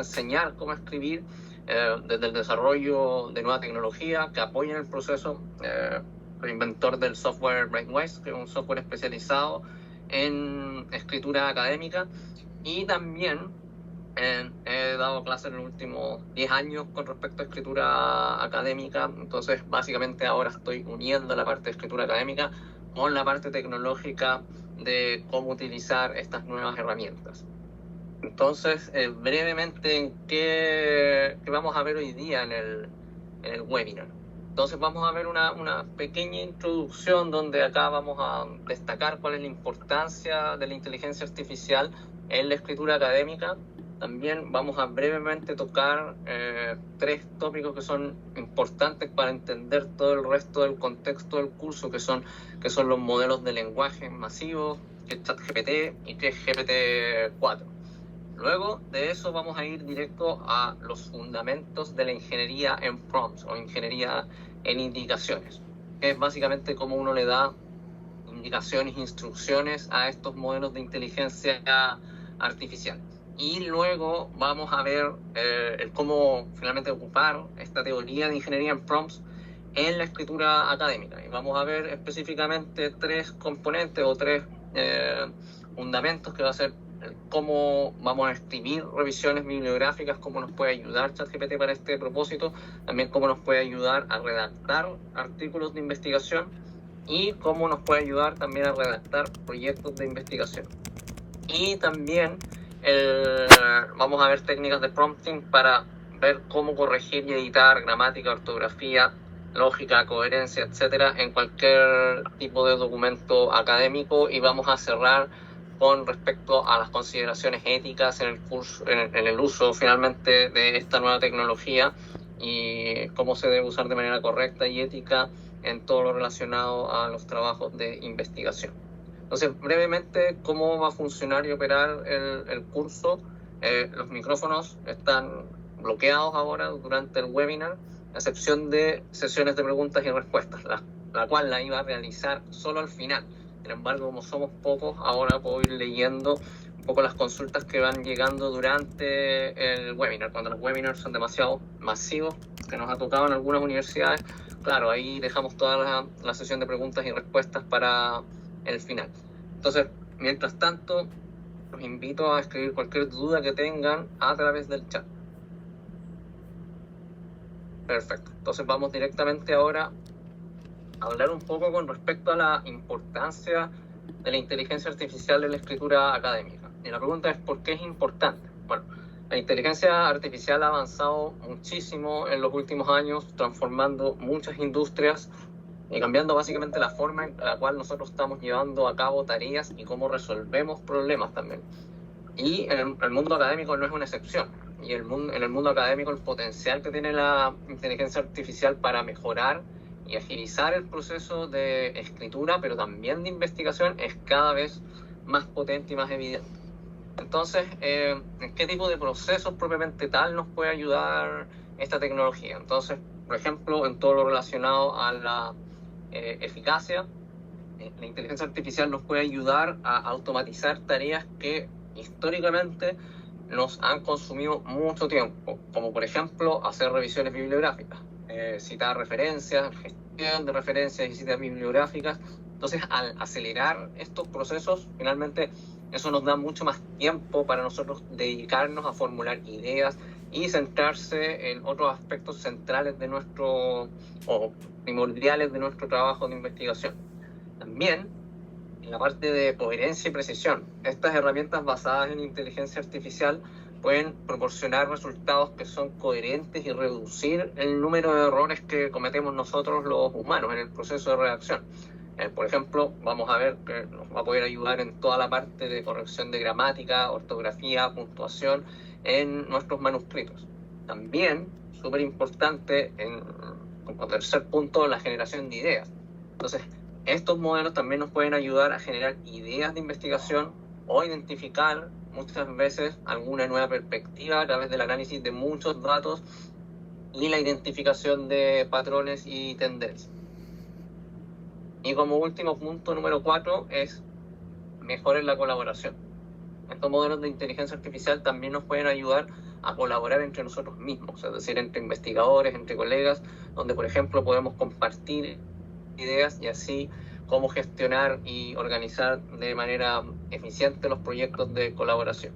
enseñar cómo escribir desde el desarrollo de nueva tecnología que apoyen el proceso. Soy inventor del software Brainwise, que es un software especializado en escritura académica, y también he dado clases en los últimos 10 años con respecto a escritura académica. Entonces básicamente ahora estoy uniendo la parte de escritura académica con la parte tecnológica de cómo utilizar estas nuevas herramientas. Entonces, brevemente, ¿qué vamos a ver hoy día en el webinar? Entonces vamos a ver una pequeña introducción donde acá vamos a destacar cuál es la importancia de la inteligencia artificial en la escritura académica. También vamos a brevemente tocar 3 tópicos que son importantes para entender todo el resto del contexto del curso, que son los modelos de lenguaje masivos, que es ChatGPT y que es GPT-4. Luego de eso vamos a ir directo a los fundamentos de la ingeniería en prompts o ingeniería en indicaciones, que es básicamente cómo uno le da indicaciones, instrucciones a estos modelos de inteligencia artificial. Y luego vamos a ver cómo finalmente ocupar esta teoría de ingeniería en prompts en la escritura académica. Y vamos a ver específicamente 3 componentes o 3 fundamentos, que va a ser cómo vamos a escribir revisiones bibliográficas, cómo nos puede ayudar ChatGPT para este propósito, también cómo nos puede ayudar a redactar artículos de investigación y cómo nos puede ayudar también a redactar proyectos de investigación. Y también vamos a ver técnicas de prompting para ver cómo corregir y editar gramática, ortografía, lógica, coherencia, etcétera, en cualquier tipo de documento académico. Y vamos a cerrar con respecto a las consideraciones éticas en el curso, en el uso finalmente de esta nueva tecnología y cómo se debe usar de manera correcta y ética en todo lo relacionado a los trabajos de investigación. Entonces, brevemente, ¿cómo va a funcionar y operar el curso? Los micrófonos están bloqueados ahora durante el webinar, a excepción de sesiones de preguntas y respuestas, la cual la iba a realizar solo al final. Sin embargo, como somos pocos, ahora puedo ir leyendo un poco las consultas que van llegando durante el webinar. Cuando los webinars son demasiado masivos, que nos ha tocado en algunas universidades, claro, ahí dejamos toda la sesión de preguntas y respuestas para el final. Entonces, mientras tanto, los invito a escribir cualquier duda que tengan a través del chat. Perfecto. Entonces vamos directamente ahora a hablar un poco con respecto a la importancia de la inteligencia artificial en la escritura académica. Y la pregunta es, ¿por qué es importante? Bueno, la inteligencia artificial ha avanzado muchísimo en los últimos años, transformando muchas industrias y cambiando básicamente la forma en la cual nosotros estamos llevando a cabo tareas y cómo resolvemos problemas también. Y en el mundo académico no es una excepción. Y en el mundo académico el potencial que tiene la inteligencia artificial para mejorar y agilizar el proceso de escritura, pero también de investigación, es cada vez más potente y más evidente. Entonces, ¿en qué tipo de procesos propiamente tal nos puede ayudar esta tecnología? Entonces, por ejemplo, en todo lo relacionado a la eficacia, la inteligencia artificial nos puede ayudar a automatizar tareas que históricamente nos han consumido mucho tiempo, como por ejemplo hacer revisiones bibliográficas, citar referencias, gestión de referencias y citas bibliográficas. Entonces, al acelerar estos procesos, finalmente eso nos da mucho más tiempo para nosotros dedicarnos a formular ideas y centrarse en otros aspectos centrales de nuestro, o primordiales de nuestro trabajo de investigación. También, en la parte de coherencia y precisión, estas herramientas basadas en inteligencia artificial pueden proporcionar resultados que son coherentes y reducir el número de errores que cometemos nosotros los humanos en el proceso de redacción. Por ejemplo, vamos a ver que nos va a poder ayudar en toda la parte de corrección de gramática, ortografía, puntuación en nuestros manuscritos. También, súper importante, como tercer punto, la generación de ideas. Entonces, estos modelos también nos pueden ayudar a generar ideas de investigación o identificar muchas veces alguna nueva perspectiva a través del análisis de muchos datos y la identificación de patrones y tendencias. Y como último punto, número 4, es mejorar la colaboración. Estos modelos de inteligencia artificial también nos pueden ayudar a colaborar entre nosotros mismos, es decir, entre investigadores, entre colegas, donde, por ejemplo, podemos compartir ideas y así cómo gestionar y organizar de manera eficiente los proyectos de colaboración.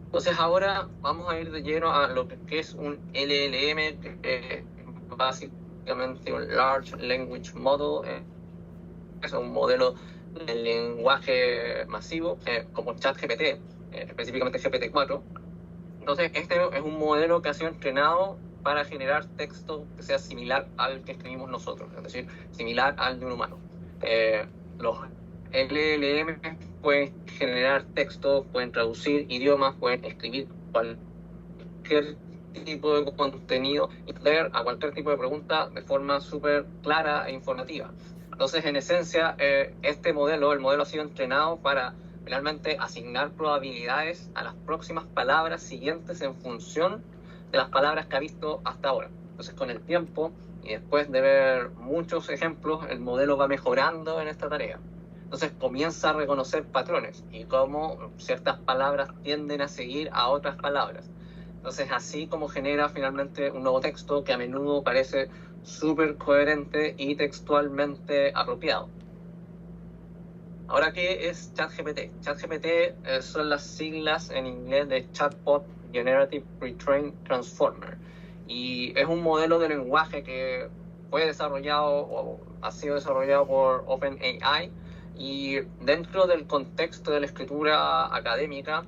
Entonces ahora vamos a ir de lleno a lo que es un LLM, que es básicamente un Large Language Model, es un modelo de lenguaje masivo, como ChatGPT, específicamente GPT-4. Entonces este es un modelo que ha sido entrenado para generar texto que sea similar al que escribimos nosotros, es decir, similar al de un humano. Los LLM pueden generar textos, pueden traducir idiomas, pueden escribir cualquier tipo de contenido y responder a cualquier tipo de pregunta de forma súper clara e informativa. Entonces, en esencia, el modelo ha sido entrenado para finalmente asignar probabilidades a las próximas palabras siguientes en función de las palabras que ha visto hasta ahora. Entonces, con el tiempo y después de ver muchos ejemplos, el modelo va mejorando en esta tarea. Entonces comienza a reconocer patrones y cómo ciertas palabras tienden a seguir a otras palabras. Entonces así como genera finalmente un nuevo texto que a menudo parece súper coherente y textualmente apropiado. Ahora, ¿qué es ChatGPT? ChatGPT son las siglas en inglés de Chatbot Generative Pre-trained Transformer y es un modelo de lenguaje que fue desarrollado o ha sido desarrollado por OpenAI. Y dentro del contexto de la escritura académica,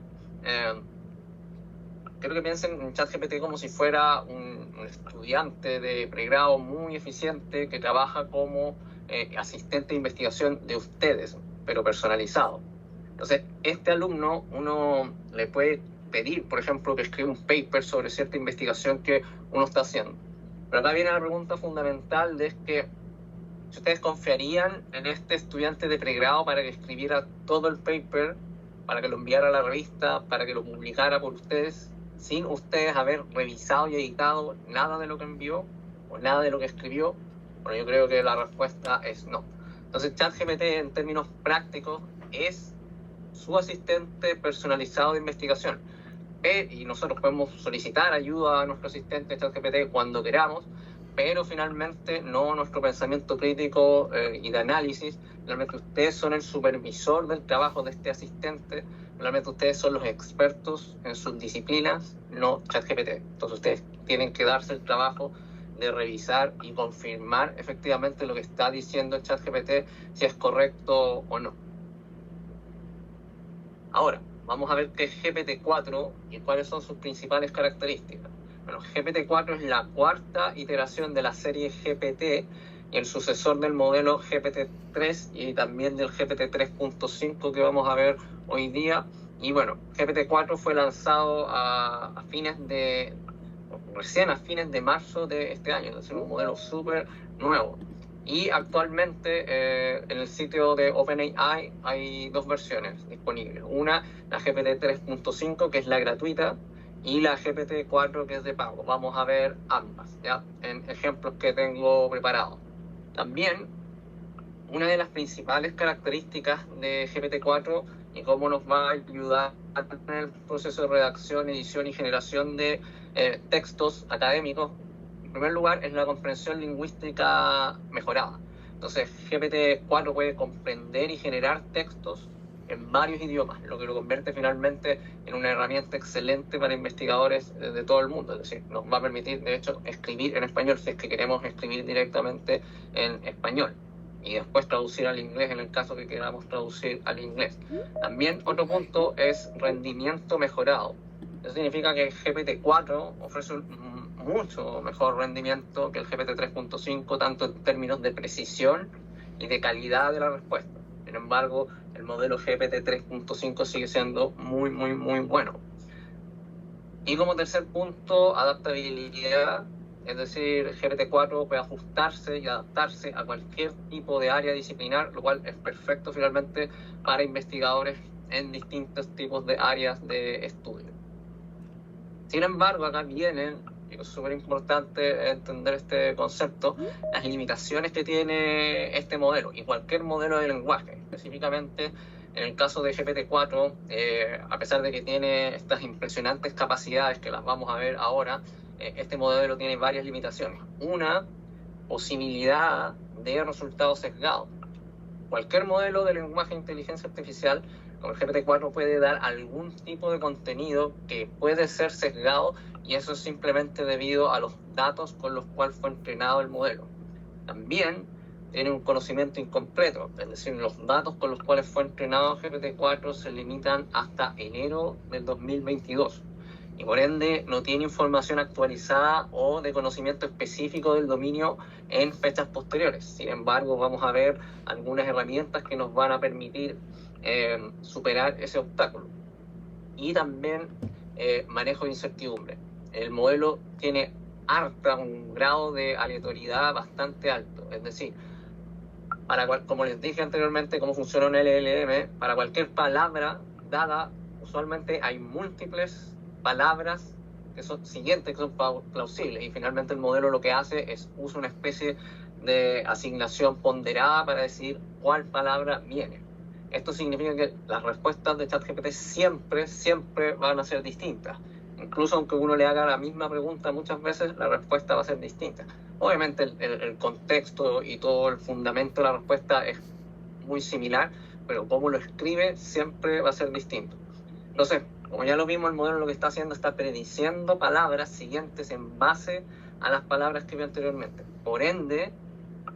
creo que piensen en ChatGPT como si fuera un estudiante de pregrado muy eficiente que trabaja como asistente de investigación de ustedes, pero personalizado. Entonces, este alumno, uno le puede pedir, por ejemplo, que escriba un paper sobre cierta investigación que uno está haciendo. Pero acá viene la pregunta fundamental de que si ustedes confiarían en este estudiante de pregrado para que escribiera todo el paper, para que lo enviara a la revista, para que lo publicara por ustedes, sin ustedes haber revisado y editado nada de lo que envió o nada de lo que escribió. Bueno, yo creo que la respuesta es no. Entonces, ChatGPT en términos prácticos es su asistente personalizado de investigación. Y nosotros podemos solicitar ayuda a nuestro asistente ChatGPT cuando queramos, pero finalmente no nuestro pensamiento crítico y de análisis. Realmente ustedes son el supervisor del trabajo de este asistente, realmente ustedes son los expertos en sus disciplinas, no ChatGPT. Entonces ustedes tienen que darse el trabajo de revisar y confirmar efectivamente lo que está diciendo el ChatGPT, si es correcto o no. Ahora, vamos a ver qué es GPT-4 y cuáles son sus principales características. Bueno, GPT-4 es la cuarta iteración de la serie GPT y el sucesor del modelo GPT-3 y también del GPT-3.5 que vamos a ver hoy día. Y bueno, GPT-4 fue lanzado recién a fines de marzo de este año, es un modelo súper nuevo. Y actualmente en el sitio de OpenAI hay dos versiones disponibles. Una, la GPT 3.5, que es la gratuita, y la GPT 4, que es de pago. Vamos a ver ambas, ¿ya? En ejemplos que tengo preparados. También, una de las principales características de GPT 4 y cómo nos va a ayudar en el proceso de redacción, edición y generación de textos académicos, en primer lugar, es la comprensión lingüística mejorada. Entonces, GPT-4 puede comprender y generar textos en varios idiomas, lo que lo convierte finalmente en una herramienta excelente para investigadores de todo el mundo. Es decir, nos va a permitir, de hecho, escribir en español si es que queremos escribir directamente en español y después traducir al inglés en el caso que queramos traducir al inglés. También otro punto es rendimiento mejorado. Eso significa que GPT-4 ofrece mucho mejor rendimiento que el GPT 3.5, tanto en términos de precisión y de calidad de la respuesta. Sin embargo, el modelo GPT 3.5 sigue siendo muy bueno. Y como tercer punto, adaptabilidad, es decir, GPT-4 puede ajustarse y adaptarse a cualquier tipo de área disciplinar, lo cual es perfecto finalmente para investigadores en distintos tipos de áreas de estudio. Sin embargo, acá vienen, y es súper importante entender este concepto, las limitaciones que tiene este modelo y cualquier modelo de lenguaje, específicamente En el caso de GPT-4, a pesar de que tiene estas impresionantes capacidades que las vamos a ver ahora, este modelo tiene varias limitaciones. Una, posibilidad de resultados sesgados. Cualquier modelo de lenguaje de inteligencia artificial, como el GPT-4, puede dar algún tipo de contenido que puede ser sesgado, y eso es simplemente debido a los datos con los cuales fue entrenado el modelo. También tiene un conocimiento incompleto, es decir, los datos con los cuales fue entrenado GPT-4 se limitan hasta enero del 2022. Y por ende no tiene información actualizada o de conocimiento específico del dominio en fechas posteriores. Sin embargo, vamos a ver algunas herramientas que nos van a permitir superar ese obstáculo. Y también manejo de incertidumbre. El modelo tiene un grado de aleatoriedad bastante alto, es decir, como les dije anteriormente, cómo funciona un LLM, para cualquier palabra dada, usualmente hay múltiples palabras que son siguientes, que son plausibles, y finalmente el modelo lo que hace es usa una especie de asignación ponderada para decir cuál palabra viene. Esto significa que las respuestas de ChatGPT siempre van a ser distintas. Incluso aunque uno le haga la misma pregunta muchas veces, la respuesta va a ser distinta. Obviamente el contexto y todo el fundamento de la respuesta es muy similar, pero cómo lo escribe siempre va a ser distinto. Entonces, como ya lo vimos, el modelo lo que está haciendo está prediciendo palabras siguientes en base a las palabras que vio anteriormente. Por ende,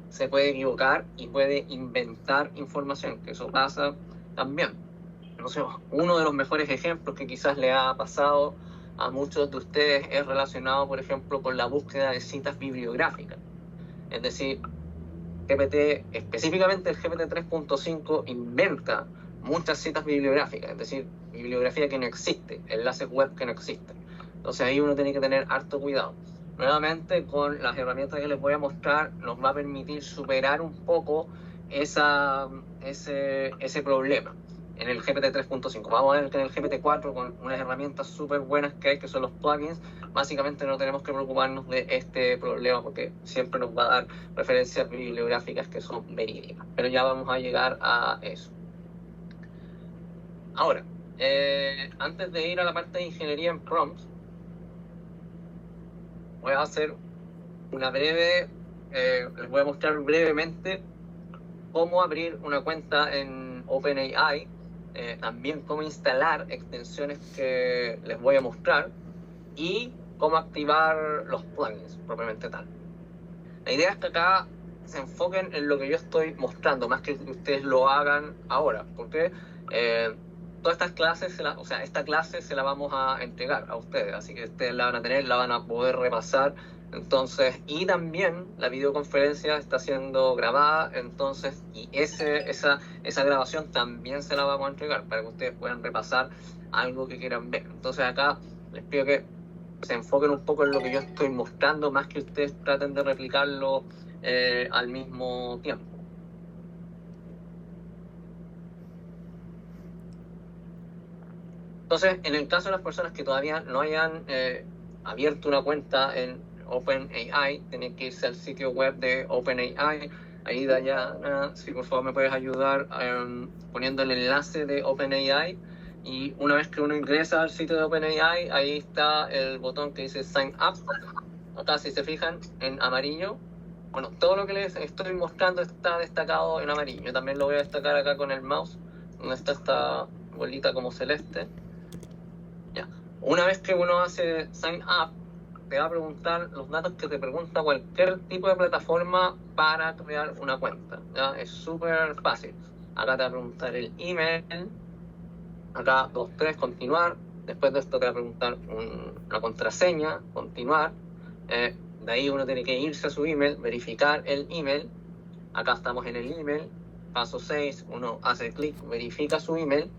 se puede equivocar y puede inventar información, que eso pasa también. Entonces, uno de los mejores ejemplos que quizás le ha pasado a muchos de ustedes es relacionado, por ejemplo, con la búsqueda de citas bibliográficas. Es decir, GPT, específicamente el GPT 3.5, inventa muchas citas bibliográficas, es decir, bibliografía que no existe, enlaces web que no existen. Entonces ahí uno tiene que tener harto cuidado. Nuevamente, con las herramientas que les voy a mostrar, nos va a permitir superar un poco ese problema en el GPT 3.5. Vamos a ver que en el GPT 4, con unas herramientas súper buenas que hay, que son los plugins, básicamente no tenemos que preocuparnos de este problema porque siempre nos va a dar referencias bibliográficas que son verídicas. Pero ya vamos a llegar a eso. Ahora, antes de ir a la parte de ingeniería en prompts, voy a hacer una breve, les voy a mostrar brevemente cómo abrir una cuenta en OpenAI, también cómo instalar extensiones que les voy a mostrar y cómo activar los plugins propiamente tal. La idea es que acá se enfoquen en lo que yo estoy mostrando, más que ustedes lo hagan ahora, porque todas estas clases, esta clase se la vamos a entregar a ustedes, así que ustedes la van a tener, la van a poder repasar. Entonces, y también la videoconferencia está siendo grabada, entonces, y esa grabación también se la vamos a entregar para que ustedes puedan repasar algo que quieran ver. Entonces acá les pido que se enfoquen un poco en lo que yo estoy mostrando, más que ustedes traten de replicarlo al mismo tiempo. Entonces, en el caso de las personas que todavía no hayan abierto una cuenta en OpenAI, tienen que irse al sitio web de OpenAI. Ahí, Dayana, si por favor me puedes ayudar poniendo el enlace de OpenAI. Y una vez que uno ingresa al sitio de OpenAI, ahí está el botón que dice Sign Up. Acá, si se fijan, en amarillo. Bueno, todo lo que les estoy mostrando está destacado en amarillo. Yo también lo voy a destacar acá con el mouse, donde está esta bolita como celeste. Ya. Una vez que uno hace Sign Up, te va a preguntar los datos que te pregunta cualquier tipo de plataforma para crear una cuenta. ¿Ya? Es súper fácil. Acá te va a preguntar el email. Acá 2, 3, continuar. Después de esto te va a preguntar una contraseña, continuar. De ahí uno tiene que irse a su email, verificar el email. Acá estamos en el email. Paso 6, uno hace clic, verifica su email.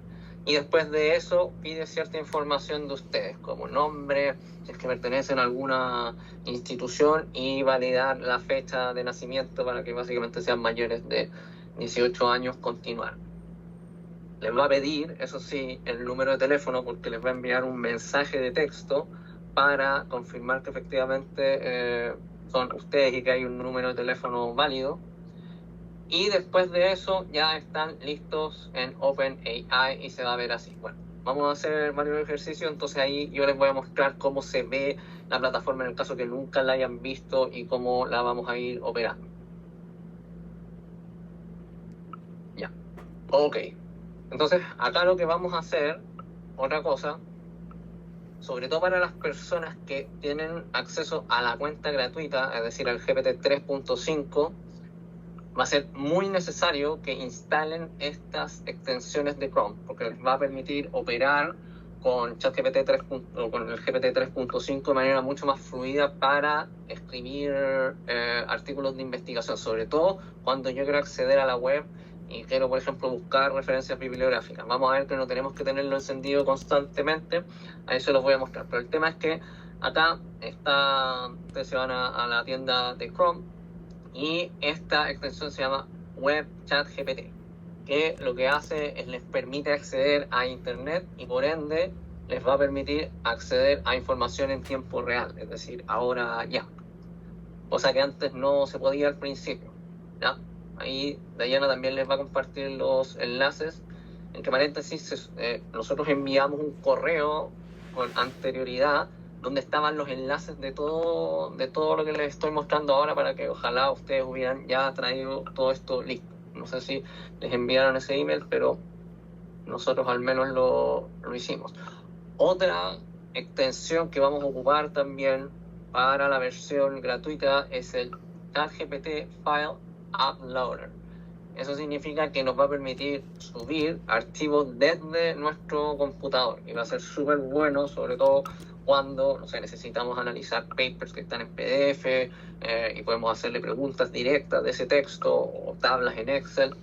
Y después de eso pide cierta información de ustedes, como nombre, si es que pertenecen a alguna institución, y validar la fecha de nacimiento para que básicamente sean mayores de 18 años, continuar. Les va a pedir, eso sí, el número de teléfono, porque les va a enviar un mensaje de texto para confirmar que efectivamente son ustedes y que hay un número de teléfono válido. y después de eso ya están listos en OpenAI y se va a ver así. Bueno, vamos a hacer varios ejercicios, entonces ahí yo les voy a mostrar cómo se ve la plataforma en el caso que nunca la hayan visto y cómo la vamos a ir operando. Ya, ok. Entonces acá lo que vamos a hacer, otra cosa, sobre todo para las personas que tienen acceso a la cuenta gratuita, es decir, al GPT 3.5, va a ser muy necesario que instalen estas extensiones de Chrome, porque les va a permitir operar con ChatGPT 3. O con el GPT 3.5 de manera mucho más fluida para escribir artículos de investigación, sobre todo cuando yo quiero acceder a la web y quiero, por ejemplo, buscar referencias bibliográficas. Vamos a ver que no tenemos que tenerlo encendido constantemente, ahí se los voy a mostrar. Pero el tema es que acá ustedes se van a la tienda de Chrome y esta extensión se llama Web Chat GPT, que lo que hace es les permite acceder a internet y por ende les va a permitir acceder a información en tiempo real, es decir, ahora ya, cosa que antes no se podía al principio, ¿ya? Ahí Dayana también les va a compartir los enlaces. Entre paréntesis, nosotros enviamos un correo con anterioridad donde estaban los enlaces de todo lo que les estoy mostrando ahora para que ojalá ustedes hubieran ya traído todo esto listo. No sé si les enviaron ese email, pero nosotros al menos lo hicimos. Otra extensión que vamos a ocupar también para la versión gratuita es el ChatGPT File Uploader. Eso significa que nos va a permitir subir archivos desde nuestro computador y va a ser súper bueno, sobre todo cuando, no sé, necesitamos analizar papers que están en PDF y podemos hacerle preguntas directas de ese texto o tablas en Excel,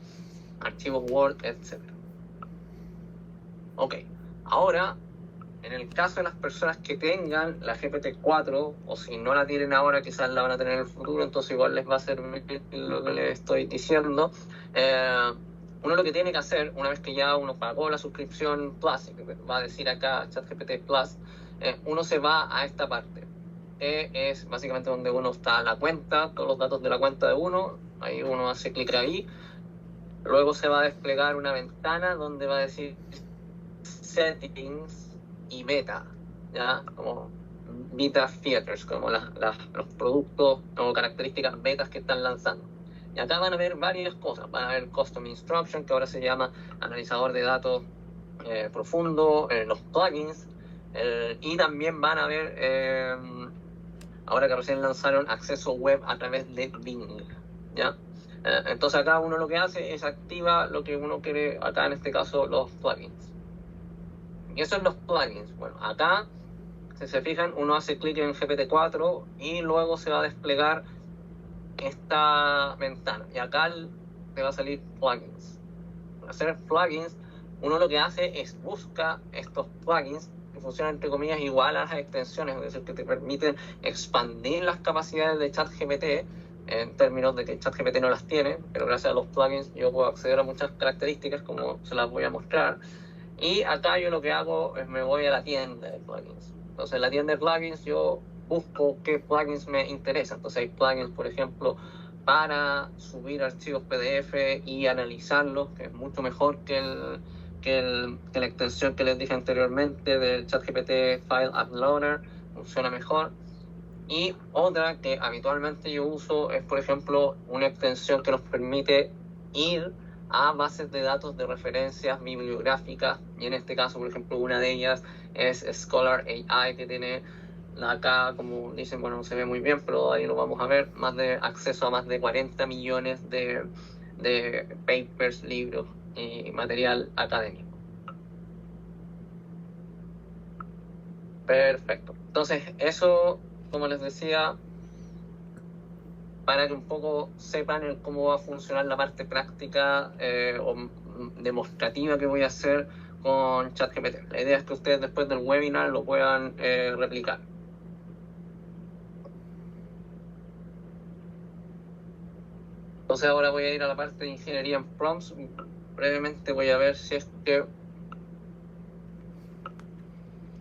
archivos Word, etc. Ok, ahora, en el caso de las personas que tengan la GPT-4 o si no la tienen ahora, quizás la van a tener en el futuro, entonces igual les va a servir lo que les estoy diciendo. Uno lo que tiene que hacer, una vez que ya uno pagó la suscripción Plus, que va a decir acá ChatGPT Plus, uno se va a esta parte, que es básicamente donde uno está la cuenta, todos los datos de la cuenta de uno, ahí uno hace clic ahí, luego se va a desplegar una ventana donde va a decir Settings y Beta, ¿ya? Como beta features, como los productos o características betas que están lanzando. Y acá van a ver varias cosas. Van a ver Custom Instruction, que ahora se llama analizador de datos profundo, los plugins, y también van a ver, ahora que recién lanzaron acceso web a través de Bing, ¿ya? Entonces acá uno lo que hace es activa lo que uno quiere, acá en este caso los plugins. Y eso es los plugins. Bueno, acá, si se fijan, uno hace clic en GPT-4 y luego se va a desplegar esta ventana. Y acá le va a salir plugins. Para hacer plugins, uno lo que hace es busca estos plugins que funcionan entre comillas igual a las extensiones, es decir, que te permiten expandir las capacidades de ChatGPT en términos de que ChatGPT no las tiene, pero gracias a los plugins yo puedo acceder a muchas características como se las voy a mostrar. Y acá yo lo que hago es me voy a la tienda de plugins. Entonces en la tienda de plugins yo busco qué plugins me interesan. Entonces hay plugins, por ejemplo, para subir archivos PDF y analizarlos, que es mucho mejor que la extensión que les dije anteriormente del ChatGPT File Uploader, funciona mejor. Y otra que habitualmente yo uso es, por ejemplo, una extensión que nos permite ir a bases de datos de referencias bibliográficas, y en este caso, por ejemplo, una de ellas es Scholar AI, que tiene acá, como dicen, bueno, no se ve muy bien, pero ahí lo vamos a ver, acceso a más de 40 millones de papers, libros y material académico. Perfecto. Entonces, eso, como les decía, para que un poco sepan cómo va a funcionar la parte práctica o demostrativa que voy a hacer con ChatGPT. La idea es que ustedes después del webinar lo puedan replicar. Entonces ahora voy a ir a la parte de ingeniería en prompts. Brevemente voy a ver si es que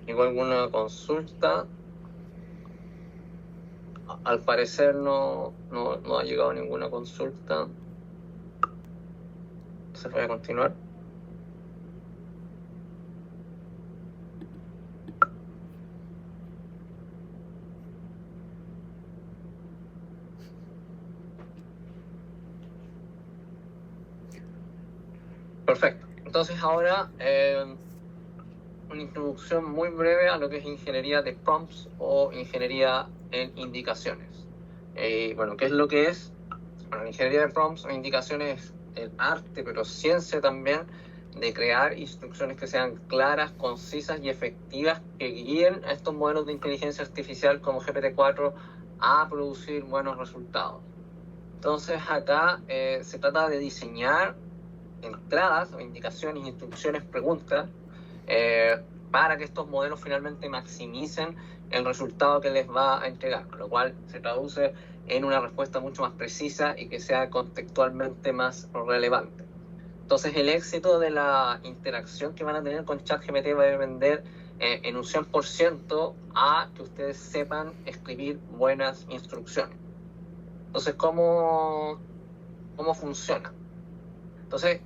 llegó alguna consulta. Al parecer no ha llegado ninguna consulta. Entonces voy a continuar. Perfecto. Entonces ahora una introducción muy breve a lo que es ingeniería de prompts o ingeniería en indicaciones. Bueno, ¿qué es lo que es? Bueno, la ingeniería de prompts o indicaciones es el arte, pero ciencia también, de crear instrucciones que sean claras, concisas y efectivas que guíen a estos modelos de inteligencia artificial como GPT-4 a producir buenos resultados. Entonces acá se trata de diseñar entradas o indicaciones, instrucciones, preguntas para que estos modelos finalmente maximicen el resultado que les va a entregar, lo cual se traduce en una respuesta mucho más precisa y que sea contextualmente más relevante. Entonces el éxito de la interacción que van a tener con ChatGPT va a depender en un 100% a que ustedes sepan escribir buenas instrucciones. Entonces, ¿cómo funciona? Entonces,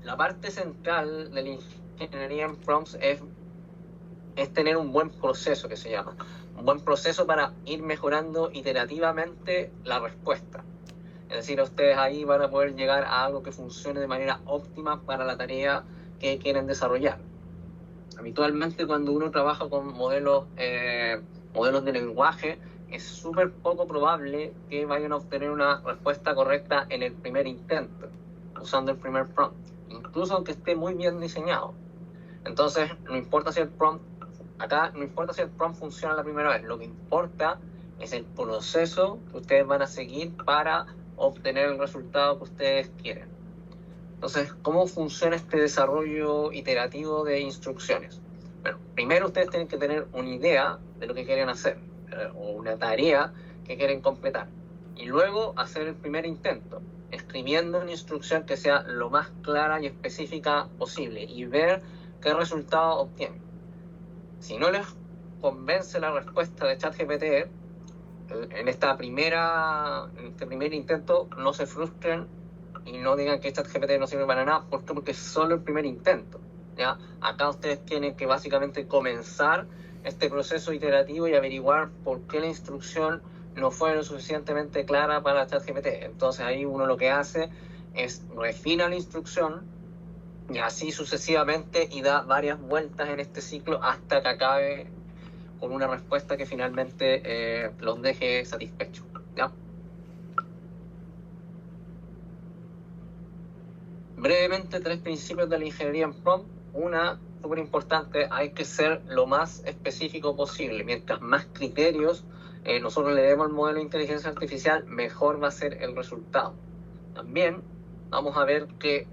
la parte central de la ingeniería en prompts es tener un buen proceso, que se llama. Un buen proceso para ir mejorando iterativamente la respuesta. Es decir, ustedes ahí van a poder llegar a algo que funcione de manera óptima para la tarea que quieren desarrollar. Habitualmente cuando uno trabaja con modelos de lenguaje, es súper poco probable que vayan a obtener una respuesta correcta en el primer intento, usando el primer prompt, incluso aunque esté muy bien diseñado. Entonces, no importa si el prompt funciona la primera vez, lo que importa es el proceso que ustedes van a seguir para obtener el resultado que ustedes quieren. Entonces, ¿cómo funciona este desarrollo iterativo de instrucciones? Bueno, primero ustedes tienen que tener una idea de lo que quieren hacer, o una tarea que quieren completar. Y luego hacer el primer intento, escribiendo una instrucción que sea lo más clara y específica posible y ver qué resultado obtienen. Si no les convence la respuesta de ChatGPT, en este primer intento, no se frustren y no digan que ChatGPT no sirve para nada. ¿Por qué? Porque es solo el primer intento, ¿ya? Acá ustedes tienen que básicamente comenzar este proceso iterativo y averiguar por qué la instrucción no fue lo suficientemente clara para ChatGPT. Entonces ahí uno lo que hace es refina la instrucción y así sucesivamente y da varias vueltas en este ciclo hasta que acabe con una respuesta que finalmente los deje satisfechos, ¿ya? Brevemente, 3 principios de la ingeniería en prompt. Una, súper importante, hay que ser lo más específico posible. Mientras más criterios nosotros le demos al modelo de inteligencia artificial, mejor va a ser el resultado. También vamos a ver que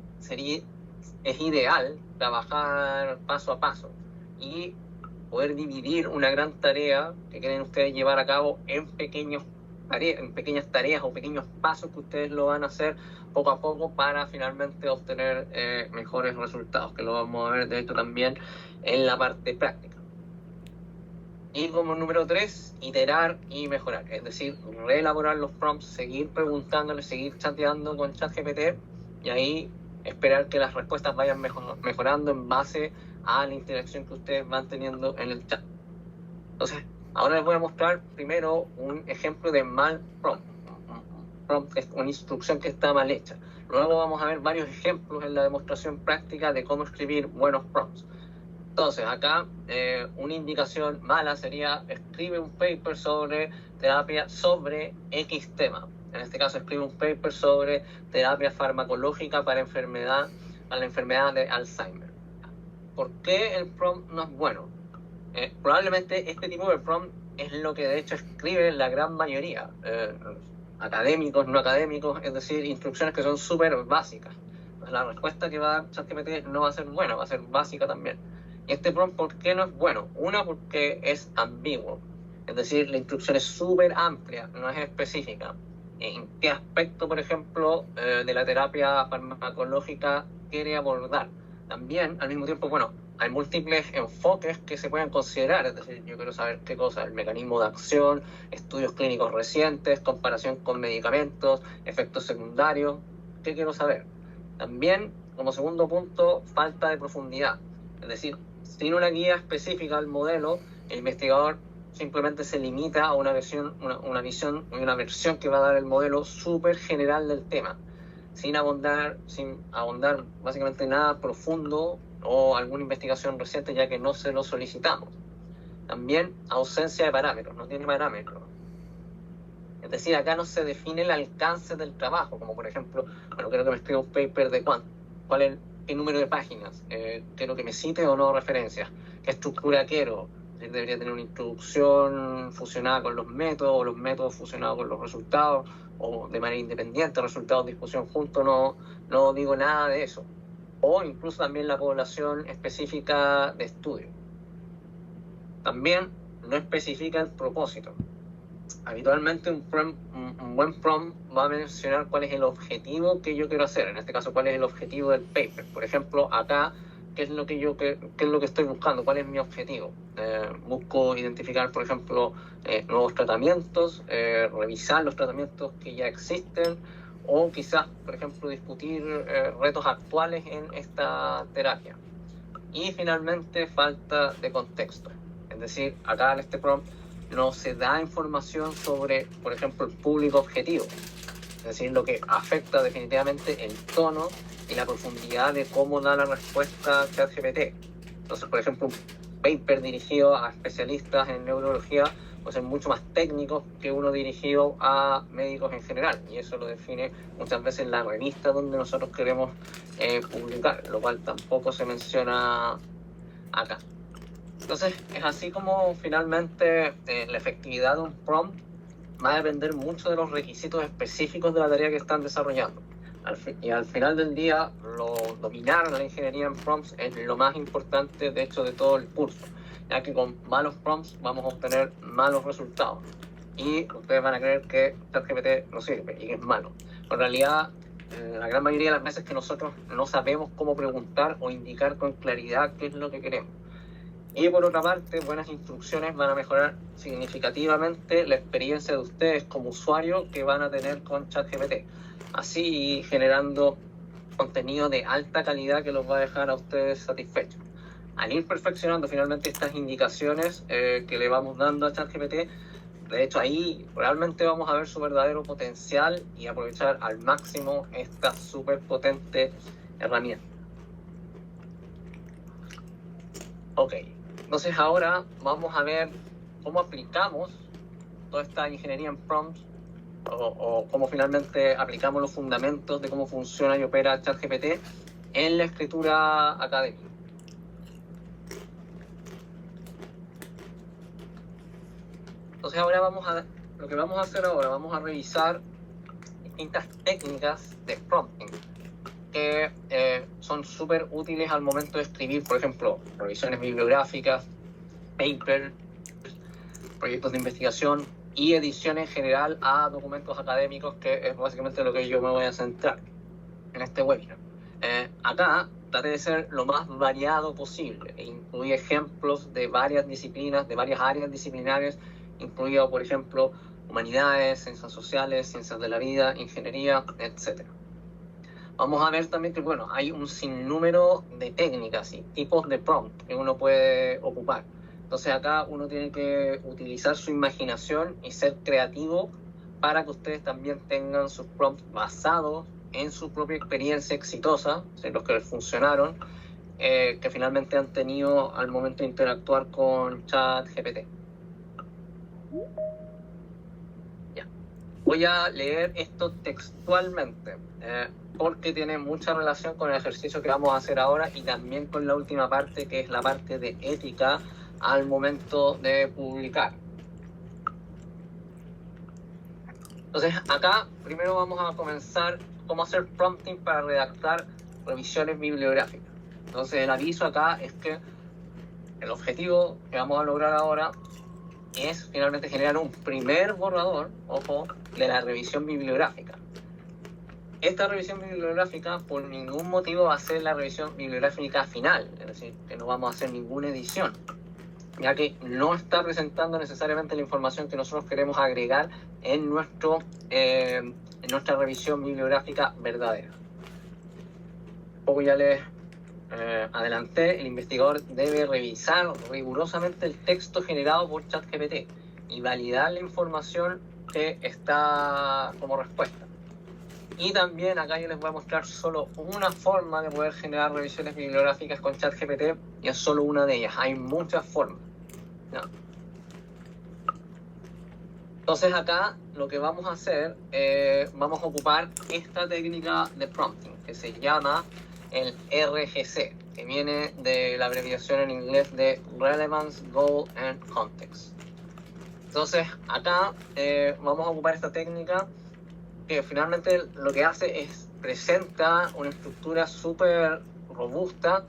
es ideal trabajar paso a paso y poder dividir una gran tarea que quieren ustedes llevar a cabo en pequeñas tareas o pequeños pasos que ustedes lo van a hacer poco a poco para finalmente obtener mejores resultados, que lo vamos a ver de hecho también en la parte práctica. Y como número 3, iterar y mejorar, es decir, reelaborar los prompts, seguir preguntándole, seguir chateando con ChatGPT y ahí esperar que las respuestas vayan mejorando en base a la interacción que ustedes van teniendo en el chat. Entonces, ahora les voy a mostrar primero un ejemplo de mal prompt. Prompt es una instrucción que está mal hecha. Luego vamos a ver varios ejemplos en la demostración práctica de cómo escribir buenos prompts. Entonces, acá una indicación mala sería: escribe un paper sobre terapia sobre X tema. En este caso, escribe un paper sobre terapia farmacológica para la enfermedad de Alzheimer. ¿Por qué el prompt no es bueno? Probablemente este tipo de prompt es lo que de hecho escribe la gran mayoría, académicos, no académicos, es decir, instrucciones que son súper básicas. La respuesta que va a dar ChatGPT no va a ser buena, va a ser básica también. Y este prompt, ¿por qué no es bueno? Una, porque es ambiguo, es decir, la instrucción es súper amplia, no es específica. ¿En qué aspecto, por ejemplo, de la terapia farmacológica quiere abordar? También, al mismo tiempo, bueno, hay múltiples enfoques que se pueden considerar, es decir, yo quiero saber qué cosa, el mecanismo de acción, estudios clínicos recientes, comparación con medicamentos, efectos secundarios, ¿qué quiero saber? También, como segundo punto, falta de profundidad. Es decir, sin una guía específica al modelo, el investigador simplemente se limita a una versión que va a dar el modelo súper general del tema, sin abondar básicamente nada profundo o alguna investigación reciente, ya que no se lo solicitamos. También ausencia de parámetros, no tiene parámetros. Es decir, acá no se define el alcance del trabajo, como por ejemplo, bueno, quiero que me escriba un paper de qué número de páginas, quiero que me cite o no referencias, qué estructura quiero, debería tener una introducción fusionada con los métodos, o los métodos fusionados con los resultados, o de manera independiente, resultados, discusión juntos, no digo nada de eso. O incluso también la población específica de estudio. También no especifica el propósito. Habitualmente un buen prompt va a mencionar cuál es el objetivo que yo quiero hacer, en este caso cuál es el objetivo del paper. Por ejemplo, acá, ¿qué es lo que estoy buscando? ¿Cuál es mi objetivo? Busco identificar, por ejemplo, nuevos tratamientos, revisar los tratamientos que ya existen, o quizás, por ejemplo, discutir retos actuales en esta terapia. Y finalmente, falta de contexto. Es decir, acá en este prompt no se da información sobre, por ejemplo, el público objetivo. Es decir, lo que afecta definitivamente el tono y la profundidad de cómo da la respuesta ChatGPT. Entonces, por ejemplo, un paper dirigido a especialistas en neurología puede ser mucho más técnico que uno dirigido a médicos en general. Y eso lo define muchas veces la revista donde nosotros queremos publicar, lo cual tampoco se menciona acá. Entonces, es así como finalmente la efectividad de un prompt va a depender mucho de los requisitos específicos de la tarea que están desarrollando. Y al final del día, dominar la ingeniería en prompts es lo más importante, de hecho, de todo el curso, ya que con malos prompts vamos a obtener malos resultados. Y ustedes van a creer que ChatGPT no sirve y que es malo. En realidad, la gran mayoría de las veces que nosotros no sabemos cómo preguntar o indicar con claridad qué es lo que queremos. Y por otra parte, buenas instrucciones van a mejorar significativamente la experiencia de ustedes como usuarios que van a tener con ChatGPT. Así generando contenido de alta calidad que los va a dejar a ustedes satisfechos. Al ir perfeccionando finalmente estas indicaciones que le vamos dando a ChatGPT, de hecho ahí realmente vamos a ver su verdadero potencial y aprovechar al máximo esta súper potente herramienta. Ok. Entonces ahora vamos a ver cómo aplicamos toda esta ingeniería en prompts o cómo finalmente aplicamos los fundamentos de cómo funciona y opera ChatGPT en la escritura académica. Entonces ahora lo que vamos a hacer ahora, vamos a revisar distintas técnicas de prompting que son súper útiles al momento de escribir, por ejemplo, revisiones bibliográficas, papers, proyectos de investigación y edición en general a documentos académicos, que es básicamente lo que yo me voy a centrar en este webinar. Acá traté de ser lo más variado posible e incluí ejemplos de varias disciplinas, de varias áreas disciplinares, incluido, por ejemplo, humanidades, ciencias sociales, ciencias de la vida, ingeniería, etc. Vamos a ver también que, bueno, hay un sinnúmero de técnicas y tipos de prompt que uno puede ocupar. Entonces acá uno tiene que utilizar su imaginación y ser creativo para que ustedes también tengan sus prompts basados en su propia experiencia exitosa, en los que les funcionaron, que finalmente han tenido al momento de interactuar con ChatGPT. Ya. Voy a leer esto textualmente, porque tiene mucha relación con el ejercicio que vamos a hacer ahora y también con la última parte, que es la parte de ética al momento de publicar. Entonces acá primero vamos a comenzar cómo hacer prompting para redactar revisiones bibliográficas. Entonces el aviso acá es que el objetivo que vamos a lograr ahora es finalmente generar un primer borrador, ojo, de la revisión bibliográfica. Esta revisión bibliográfica por ningún motivo va a ser la revisión bibliográfica final, es decir, que no vamos a hacer ninguna edición, ya que no está presentando necesariamente la información que nosotros queremos agregar en nuestra revisión bibliográfica verdadera. poco ya les adelanté, el investigador debe revisar rigurosamente el texto generado por ChatGPT y validar la información que está como respuesta. Y también acá yo les voy a mostrar solo una forma de poder generar revisiones bibliográficas con ChatGPT, y es solo una de ellas. Hay muchas formas, ¿no? Entonces acá lo que vamos a hacer, vamos a ocupar esta técnica de prompting que se llama el RGC, que viene de la abreviación en inglés de Relevance, Goal and Context. Entonces acá vamos a ocupar esta técnica que finalmente lo que hace es presenta una estructura súper robusta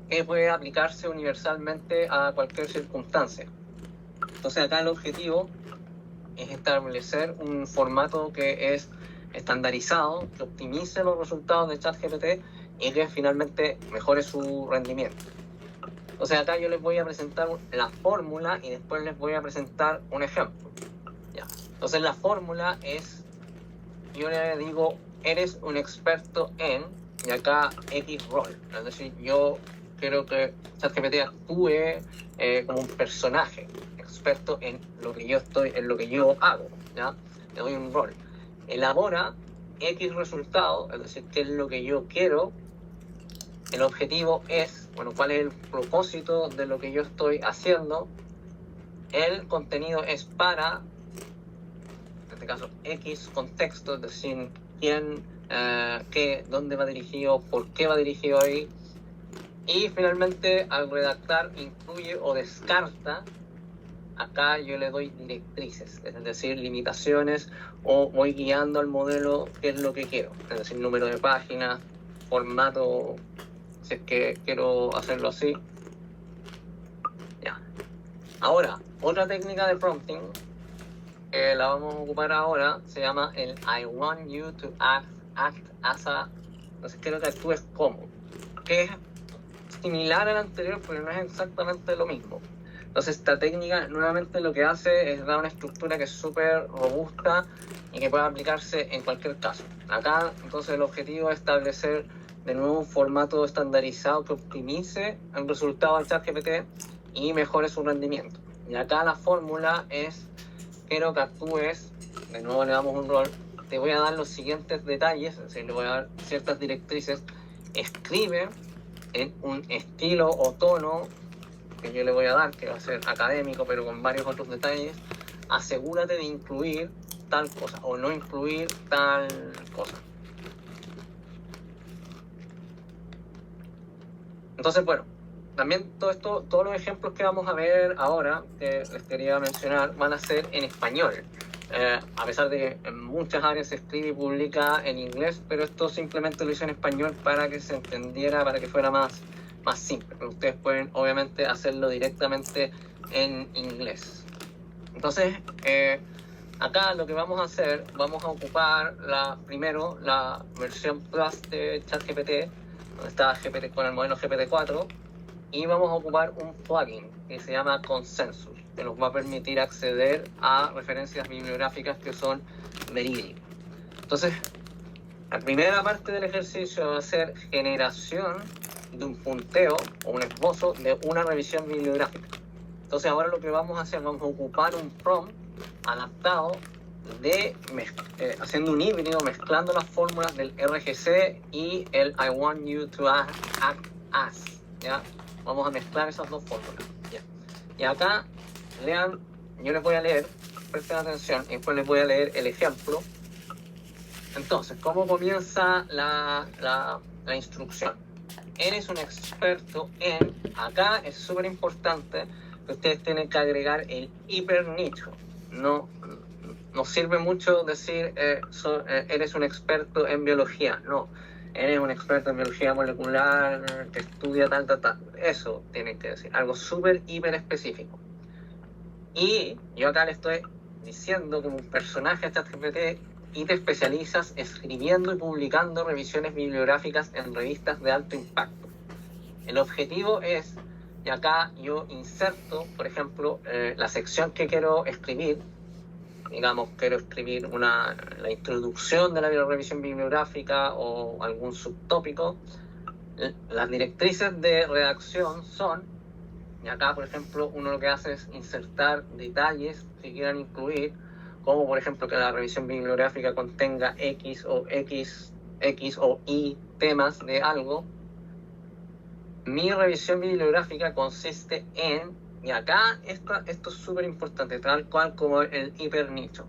que puede aplicarse universalmente a cualquier circunstancia. Entonces acá el objetivo es establecer un formato que es estandarizado, que optimice los resultados de ChatGPT y que finalmente mejore su rendimiento. Entonces acá yo les voy a presentar la fórmula y después les voy a presentar un ejemplo. Ya. Entonces la fórmula es, yo le digo, eres un experto en, y acá X rol. Es decir, yo quiero que ChatGPT actúe como un personaje, experto en lo que yo estoy, en lo que yo hago, ¿ya? Le doy un rol. Elabora X resultado, es decir, qué es lo que yo quiero. El objetivo es, bueno, cuál es el propósito de lo que yo estoy haciendo. El contenido es para, en este caso, X contexto, es decir, quién, qué, dónde va dirigido, por qué va dirigido ahí. Y finalmente, al redactar, incluye o descarta. Acá yo le doy directrices, es decir, limitaciones, o voy guiando al modelo qué es lo que quiero, es decir, número de páginas, formato, si es que quiero hacerlo así. Ya. Ahora, otra técnica de prompting que la vamos a ocupar ahora se llama el I want you to act as a, entonces quiero que actúes como, que es similar al anterior pero no es exactamente lo mismo. Entonces esta técnica nuevamente lo que hace es dar una estructura que es súper robusta y que puede aplicarse en cualquier caso. Acá entonces el objetivo es establecer de nuevo un formato estandarizado que optimice el resultado del ChatGPT y mejore su rendimiento. Y acá la fórmula es, quiero que actúes, de nuevo le damos un rol, te voy a dar los siguientes detalles, es decir, le voy a dar ciertas directrices, escribe en un estilo o tono que yo le voy a dar, que va a ser académico pero con varios otros detalles, asegúrate de incluir tal cosa o no incluir tal cosa. Entonces, bueno, también todo esto, todos los ejemplos que vamos a ver ahora, que les quería mencionar, van a ser en español. A pesar de que en muchas áreas se escribe y publica en inglés, pero esto simplemente lo hice en español para que se entendiera, para que fuera más simple. Pero ustedes pueden obviamente hacerlo directamente en inglés. Entonces, acá lo que vamos a hacer, vamos a ocupar primero la versión Plus de ChatGPT, donde está GPT, con el modelo GPT-4, y vamos a ocupar un plugin que se llama Consensus, que nos va a permitir acceder a referencias bibliográficas que son verídicas. Entonces, la primera parte del ejercicio va a ser generación de un punteo o un esbozo de una revisión bibliográfica. Entonces ahora lo que vamos a hacer, vamos a ocupar un prompt adaptado de haciendo un híbrido, mezclando las fórmulas del RGC y el I want you to act as, ¿ya? Vamos a mezclar esas dos fórmulas, ¿ya? Y acá, lean, yo les voy a leer, presten atención, y después les voy a leer el ejemplo. Entonces, ¿cómo comienza la instrucción? Eres un experto en, acá es súper importante que ustedes tienen que agregar el hipernicho. No sirve mucho decir eres un experto en biología, no. Eres un experto en biología molecular que estudia tal. Eso tienen que decir, algo súper hiper específico. Y yo acá le estoy diciendo como un personaje a ChatGPT, y te especializas escribiendo y publicando revisiones bibliográficas en revistas de alto impacto. El objetivo es, y acá yo inserto, por ejemplo, la sección que quiero escribir. Digamos, quiero escribir la introducción de la revisión bibliográfica o algún subtópico. Las directrices de redacción son, y acá por ejemplo uno lo que hace es insertar detalles que quieran incluir, como por ejemplo que la revisión bibliográfica contenga X o Y temas de algo. Mi revisión bibliográfica consiste en, y acá esto es súper importante, tal cual como el hiper nicho.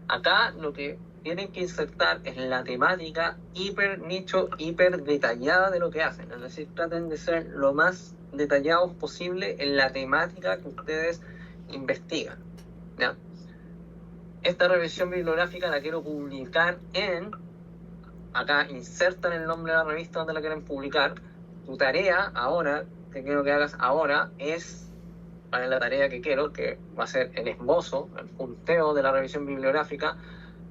Acá lo que tienen que insertar es la temática hiper nicho, hiper detallada de lo que hacen. Es decir, traten de ser lo más detallados posible en la temática que ustedes investigan, ¿ya? Esta revisión bibliográfica la quiero publicar en, acá insertan el nombre de la revista donde la quieren publicar. Tu tarea ahora, que quiero que hagas ahora, es, para la tarea que quiero, que va a ser el esbozo, el punteo de la revisión bibliográfica,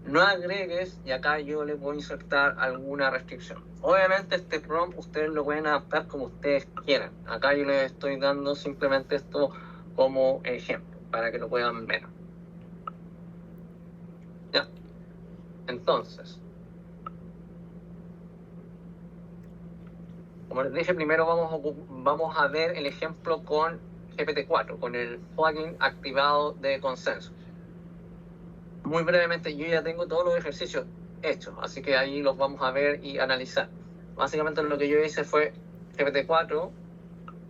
no agregues, y acá yo le puedo insertar alguna restricción. Obviamente este prompt ustedes lo pueden adaptar como ustedes quieran. Acá yo les estoy dando simplemente esto como ejemplo, para que lo puedan ver. ¿Ya? Entonces, como les dije, primero vamos a ver el ejemplo con GPT-4, con el plugin activado de consenso. Muy brevemente, yo ya tengo todos los ejercicios hechos, así que ahí los vamos a ver y analizar. Básicamente lo que yo hice fue GPT-4,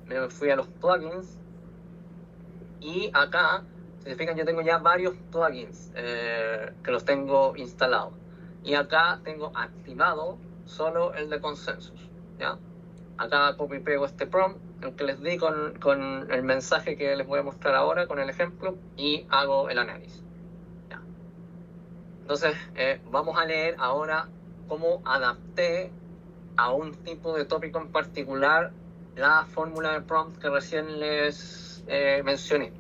me fui a los plugins, y acá, si se fijan, yo tengo ya varios plugins que los tengo instalados. Y acá tengo activado solo el de consensus, ¿ya? Acá copy y pego este prompt, el que les di con el mensaje que les voy a mostrar ahora, con el ejemplo, y hago el análisis. ¿Ya? Entonces, vamos a leer ahora cómo adapté a un tipo de tópico en particular la fórmula de prompt que recién les mencioné.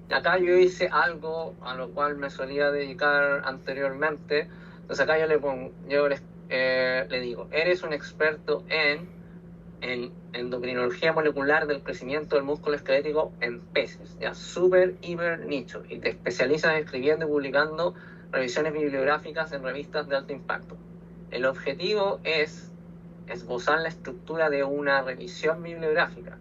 Y acá yo hice algo a lo cual me solía dedicar anteriormente. Entonces acá yo le digo, eres un experto en endocrinología molecular del crecimiento del músculo esquelético en peces, ya súper, hiper nicho, y te especializas escribiendo y publicando revisiones bibliográficas en revistas de alto impacto. El objetivo es esbozar la estructura de una revisión bibliográfica.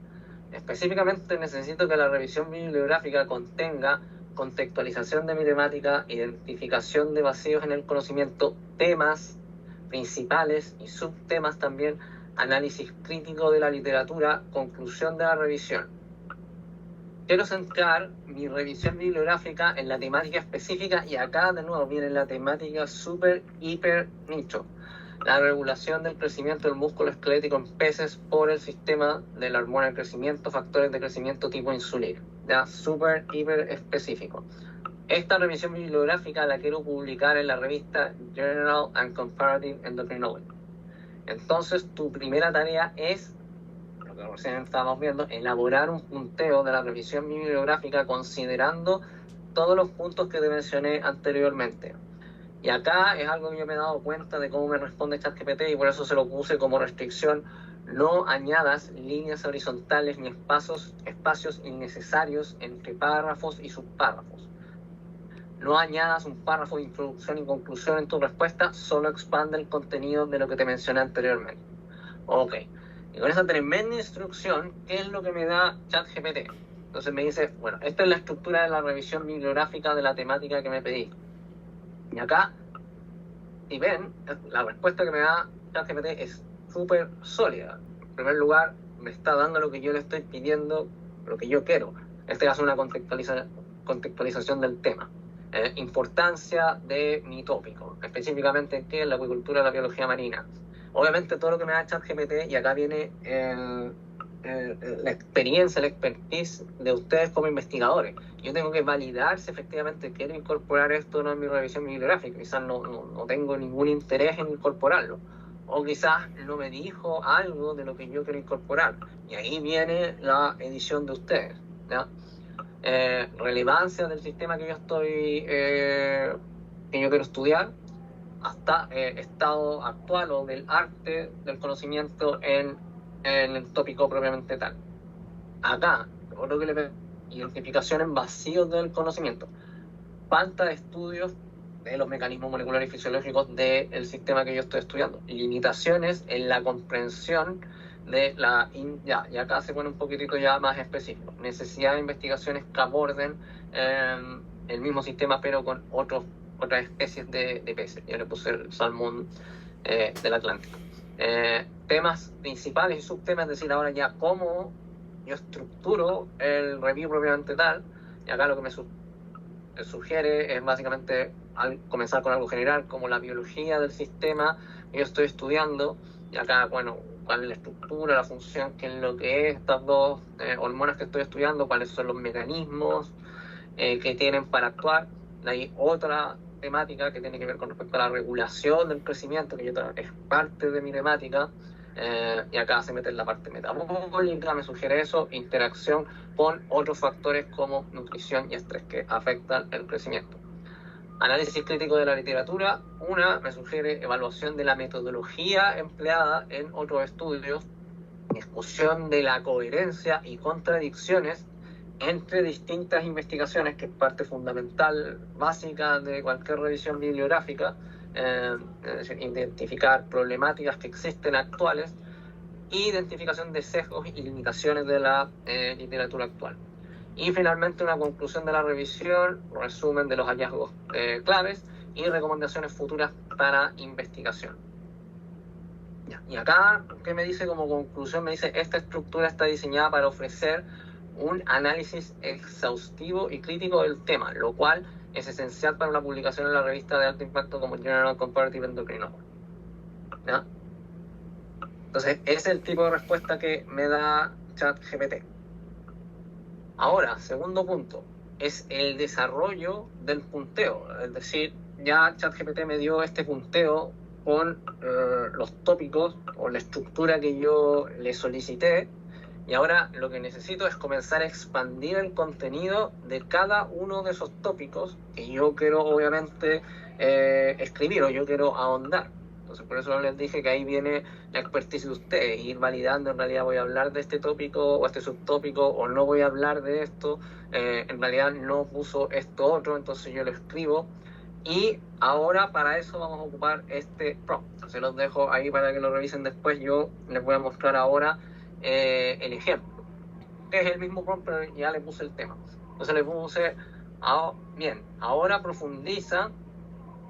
Específicamente necesito que la revisión bibliográfica contenga contextualización de mi temática, identificación de vacíos en el conocimiento, temas principales y subtemas también, análisis crítico de la literatura, conclusión de la revisión. Quiero centrar mi revisión bibliográfica en la temática específica, y acá de nuevo viene la temática súper, hiper nicho. La regulación del crecimiento del músculo esquelético en peces por el sistema de la hormona del crecimiento, factores de crecimiento tipo insulina. Ya, súper, hiper específico. Esta revisión bibliográfica la quiero publicar en la revista General and Comparative Endocrinology. Entonces, tu primera tarea es, lo que recién estábamos viendo, elaborar un punteo de la revisión bibliográfica considerando todos los puntos que te mencioné anteriormente. Y acá es algo que yo me he dado cuenta de cómo me responde ChatGPT, y por eso se lo puse como restricción: no añadas líneas horizontales ni espacios innecesarios entre párrafos y subpárrafos. No añadas un párrafo de introducción y conclusión en tu respuesta, solo expande el contenido de lo que te mencioné anteriormente. Ok, y con esa tremenda instrucción, ¿qué es lo que me da ChatGPT? Entonces me dice, bueno, esta es la estructura de la revisión bibliográfica de la temática que me pedí. Y acá, si ven, la respuesta que me da ChatGPT es súper sólida. En primer lugar, me está dando lo que yo le estoy pidiendo, lo que yo quiero. En este caso, una contextualización del tema. Importancia de mi tópico, específicamente ¿qué es la acuicultura y la biología marina? Obviamente todo lo que me da ChatGPT, y acá viene la experiencia, la expertise de ustedes como investigadores. Yo tengo que validar si efectivamente quiero incorporar esto o no en mi revisión bibliográfica. Quizás no tengo ningún interés en incorporarlo, o quizás no me dijo algo de lo que yo quiero incorporar, y ahí viene la edición de ustedes, ¿ya? Relevancia del sistema que yo quiero estudiar, hasta estado actual o del arte del conocimiento en el tópico propiamente tal. Acá, otro que le veo, identificación en vacíos del conocimiento, falta de estudios de los mecanismos moleculares y fisiológicos del sistema que yo estoy estudiando. Limitaciones en la comprensión de la... y acá se pone un poquitito ya más específico. Necesidad de investigaciones que aborden el mismo sistema, pero con otras especies de peces. Yo le puse el salmón del Atlántico. Temas principales y subtemas, es decir, ahora ya cómo yo estructuro el review propiamente tal. Y acá lo que me sugiere es básicamente comenzar con algo general, como la biología del sistema que yo estoy estudiando. Y acá, bueno, cuál es la estructura, la función, qué es lo que es estas dos hormonas que estoy estudiando, cuáles son los mecanismos que tienen para actuar. Hay otra temática que tiene que ver con respecto a la regulación del crecimiento, que es parte de mi temática, y acá se mete en la parte metabólica, me sugiere eso, interacción con otros factores como nutrición y estrés que afectan el crecimiento. Análisis crítico de la literatura, me sugiere evaluación de la metodología empleada en otros estudios, discusión de la coherencia y contradicciones entre distintas investigaciones, que es parte fundamental, básica de cualquier revisión bibliográfica, es decir, identificar problemáticas que existen actuales, identificación de sesgos y limitaciones de la literatura actual. Y finalmente una conclusión de la revisión, resumen de los hallazgos claves y recomendaciones futuras para investigación. Y acá, ¿qué me dice como conclusión? Me dice, esta estructura está diseñada para ofrecer un análisis exhaustivo y crítico del tema, lo cual es esencial para una publicación en la revista de alto impacto como Journal Comparative Endocrinology. ¿Ya? Entonces, ese es el tipo de respuesta que me da ChatGPT. Ahora, segundo punto, es el desarrollo del punteo. Es decir, ya ChatGPT me dio este punteo con los tópicos o la estructura que yo le solicité, y ahora lo que necesito es comenzar a expandir el contenido de cada uno de esos tópicos que yo quiero obviamente escribir o yo quiero ahondar. Entonces por eso les dije que ahí viene la expertise de ustedes, ir validando en realidad voy a hablar de este tópico o este subtópico o no voy a hablar de esto, en realidad no puso esto otro, entonces yo lo escribo. Y ahora para eso vamos a ocupar este prompt. Se los dejo ahí para que lo revisen después. Yo les voy a mostrar ahora el ejemplo, que es el mismo prompt, pero ya le puse el tema. Entonces le puse, bien, ahora profundiza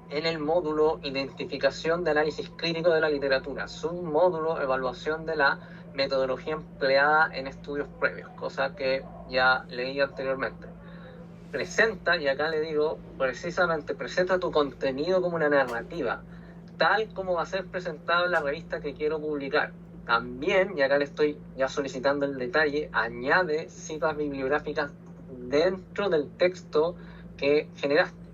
en el módulo identificación de análisis crítico de la literatura, submódulo evaluación de la metodología empleada en estudios previos, cosa que ya leí anteriormente. Presenta, y acá le digo, precisamente, presenta tu contenido como una narrativa, tal como va a ser presentado en la revista que quiero publicar. También, y acá le estoy ya solicitando el detalle, añade citas bibliográficas dentro del texto que generaste.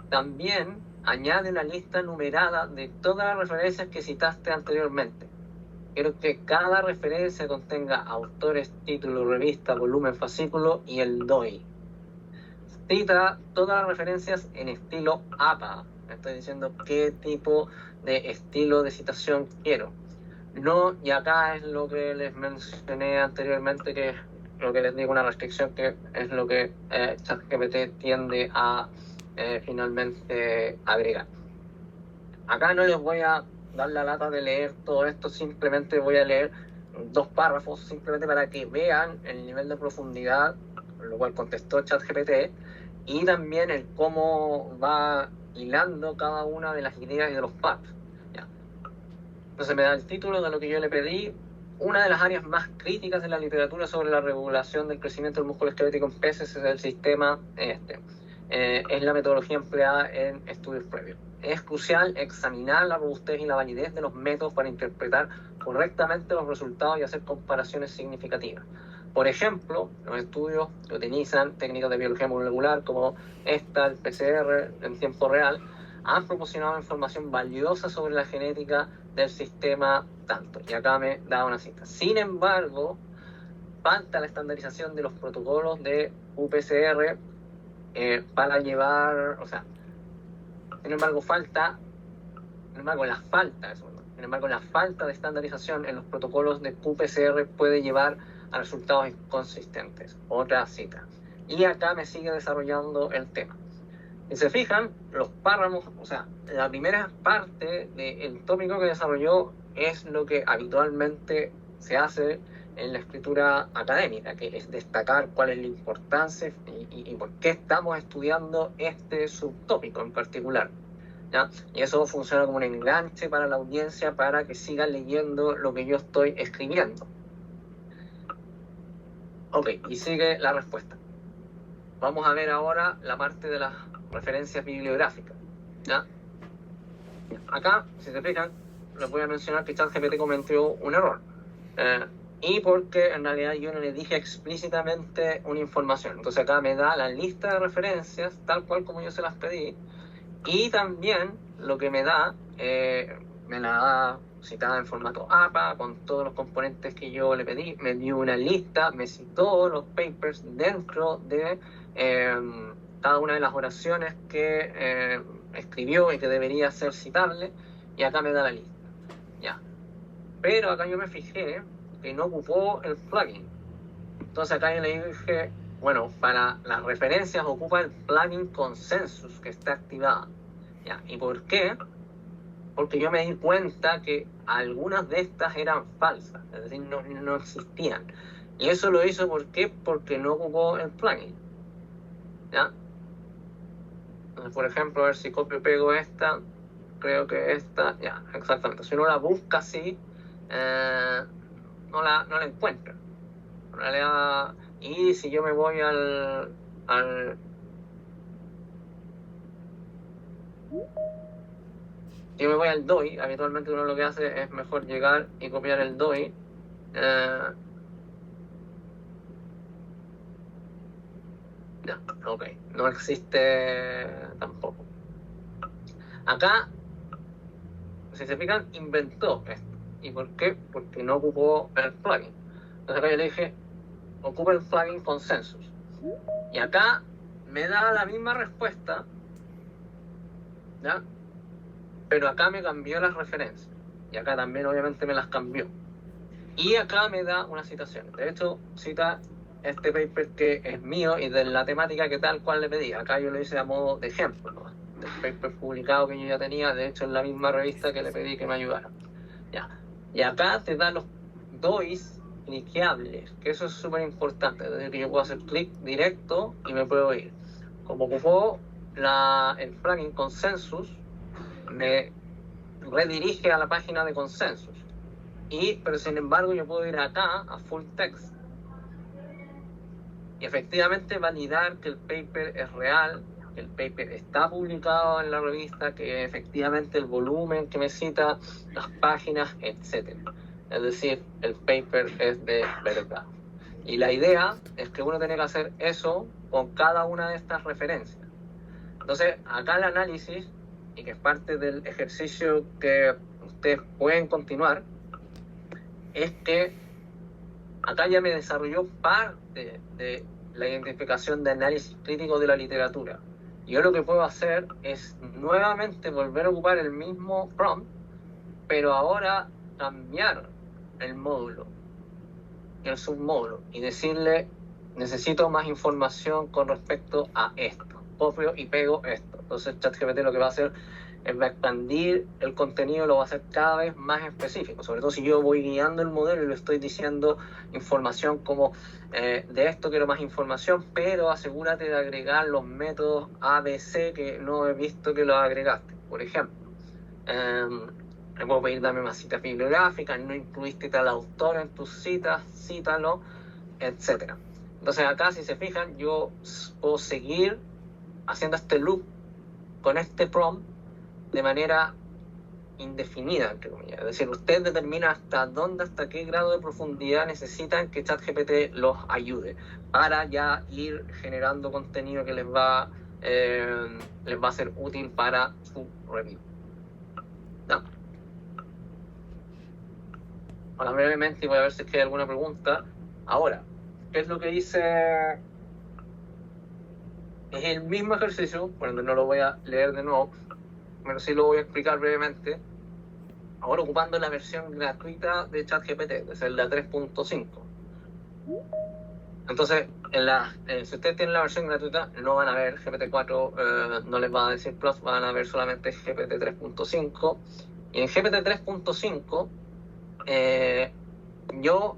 También añade una lista numerada de todas las referencias que citaste anteriormente. Quiero que cada referencia contenga autores, título, revista, volumen, fascículo y el DOI. Cita todas las referencias en estilo APA. Me estoy diciendo qué tipo de estilo de citación quiero. No, y acá es lo que les mencioné anteriormente, que es lo que les digo, una restricción, que es lo que ChatGPT tiende a finalmente agregar. Acá no les voy a dar la lata de leer todo esto, simplemente voy a leer 2 párrafos, simplemente para que vean el nivel de profundidad, lo cual contestó ChatGPT, y también el cómo va hilando cada una de las ideas y de los paths. Entonces me da el título de lo que yo le pedí. Una de las áreas más críticas de la literatura sobre la regulación del crecimiento del músculo esquelético en peces es el sistema es la metodología empleada en estudios previos. Es crucial examinar la robustez y la validez de los métodos para interpretar correctamente los resultados y hacer comparaciones significativas. Por ejemplo, los estudios que utilizan técnicas de biología molecular como el PCR en tiempo real, han proporcionado información valiosa sobre la genética del sistema tanto. Y acá me da una cita. Sin embargo, falta la estandarización de los protocolos de UPCR para llevar, sin embargo, la falta de estandarización en los protocolos de UPCR puede llevar a resultados inconsistentes. Otra cita. Y acá me sigue desarrollando el tema. Si se fijan, los párrafos, o sea, la primera parte del tópico que desarrolló es lo que habitualmente se hace en la escritura académica, que es destacar cuál es la importancia y por qué estamos estudiando este subtópico en particular, ¿ya? Y eso funciona como un enganche para la audiencia para que sigan leyendo lo que yo estoy escribiendo. Ok, y sigue la respuesta. Vamos a ver ahora la parte de las referencias bibliográficas, ¿ya? Acá, si se fijan, les voy a mencionar que ChatGPT cometió un error. Y porque en realidad yo no le dije explícitamente una información. Entonces acá me da la lista de referencias, tal cual como yo se las pedí. Y también lo que me da, me la da citada en formato APA, con todos los componentes que yo le pedí. Me dio una lista, me citó los papers dentro de cada una de las oraciones que escribió y que debería ser citable. Y acá me da la lista. Ya. Pero acá yo me fijé que no ocupó el plugin. Entonces acá yo le dije, bueno, para las referencias ocupa el plugin Consensus que está activado. ¿Ya? ¿Y por qué? Porque yo me di cuenta que algunas de estas eran falsas, es decir, no existían. Y eso lo hizo ¿por qué? Porque no ocupó el plugin. ¿Ya? Entonces, por ejemplo, a ver si copio y pego esta, creo que esta, ya, exactamente. Si uno la busca así, no la encuentra. En realidad, y si yo me voy al si yo me voy al DOI, habitualmente uno lo que hace es mejor llegar y copiar el DOI. Ya, ok, no existe tampoco. Acá, si se fijan, inventó esto. ¿Y por qué? Porque no ocupó el plugin. Entonces acá yo le dije, ocupa el plugin Consensus. Y acá me da la misma respuesta, ¿ya? Pero acá me cambió las referencias. Y acá también obviamente me las cambió. Y acá me da una citación. De hecho, cita este paper que es mío y de la temática que tal cual le pedí. Acá yo lo hice a modo de ejemplo, ¿no? Del paper publicado que yo ya tenía, de hecho en la misma revista que le pedí que me ayudara. Ya. Y acá te da los DOIs cliqueables, que eso es súper importante. Es decir, que yo puedo hacer clic directo y me puedo ir. Como ocupó el plugin Consensus, me redirige a la página de Consensus. Pero sin embargo yo puedo ir acá a full text y efectivamente validar que el paper es real, que el paper está publicado en la revista, que efectivamente el volumen que me cita, las páginas, etc. Es decir, el paper es de verdad. Y la idea es que uno tiene que hacer eso con cada una de estas referencias. Entonces, acá el análisis, y que es parte del ejercicio que ustedes pueden continuar, es que acá ya me desarrolló parte de la identificación de análisis crítico de la literatura. Yo lo que puedo hacer es nuevamente volver a ocupar el mismo prompt, pero ahora cambiar el módulo, el submódulo, y decirle, necesito más información con respecto a esto. Copio y pego esto. Entonces ChatGPT lo que va a hacer va a expandir el contenido, lo va a hacer cada vez más específico, sobre todo si yo voy guiando el modelo y le estoy diciendo información como de esto quiero más información, pero asegúrate de agregar los métodos ABC que no he visto que los agregaste. Por ejemplo, le puedo pedir dame más citas bibliográficas, no incluiste tal autor en tus citas, cítalo, etc. Entonces acá, si se fijan, yo puedo seguir haciendo este loop con este prompt de manera indefinida, entre comillas. Es decir, usted determina hasta dónde, hasta qué grado de profundidad necesitan que ChatGPT los ayude para ya ir generando contenido que les va a ser útil para su review. ¿No? Ahora brevemente voy a ver si es que hay alguna pregunta. Ahora, ¿qué es lo que hice? Es el mismo ejercicio, bueno, no lo voy a leer de nuevo, pero sí lo voy a explicar brevemente. Ahora ocupando la versión gratuita de ChatGPT, que es la 3.5. Entonces, si ustedes tienen la versión gratuita, no van a ver GPT-4, no les va a decir Plus, van a ver solamente GPT 3.5. Y en GPT 3.5,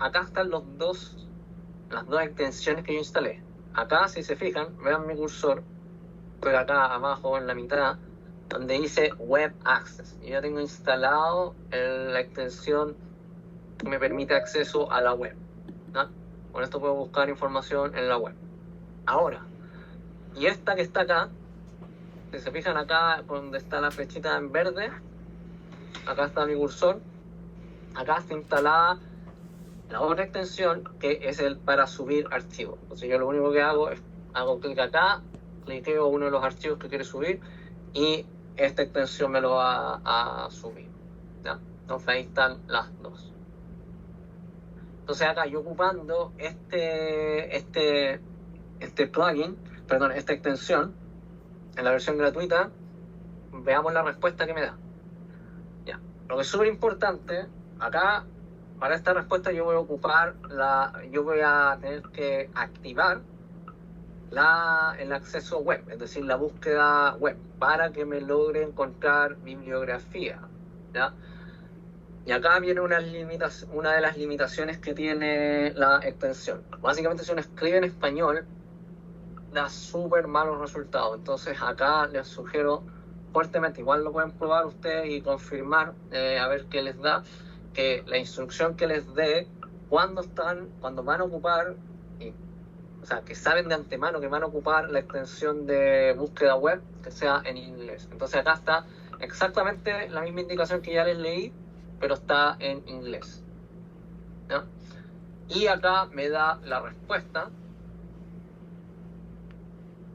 acá están las dos extensiones que yo instalé. Acá, si se fijan, vean mi cursor, estoy acá abajo en la mitad, donde dice Web Access. Yo ya tengo instalado la extensión que me permite acceso a la web, ¿no? Con esto puedo buscar información en la web. Ahora, y esta que está acá, si se fijan acá donde está la flechita en verde, acá está mi cursor, acá está instalada la otra extensión que es el para subir archivos. Entonces yo lo único que hago es hago clic acá, cliqueo uno de los archivos que quiero subir y esta extensión me lo va a subir, ¿ya? Entonces ahí están las dos. Entonces acá yo ocupando este plugin, perdón, esta extensión en la versión gratuita, veamos la respuesta que me da. Ya. Lo que es súper importante, acá para esta respuesta yo voy a tener que activar el acceso web, es decir, la búsqueda web, para que me logre encontrar bibliografía, ¿ya? Y acá viene una de las limitaciones que tiene la extensión. Básicamente, si uno escribe en español, da súper malos resultados. Entonces, acá les sugiero fuertemente, igual lo pueden probar ustedes y confirmar, a ver qué les da, que la instrucción que les dé cuando van a ocupar, o sea, que saben de antemano que van a ocupar la extensión de búsqueda web, que sea en inglés. Entonces, acá está exactamente la misma indicación que ya les leí, pero está en inglés, ¿no? Y acá me da la respuesta,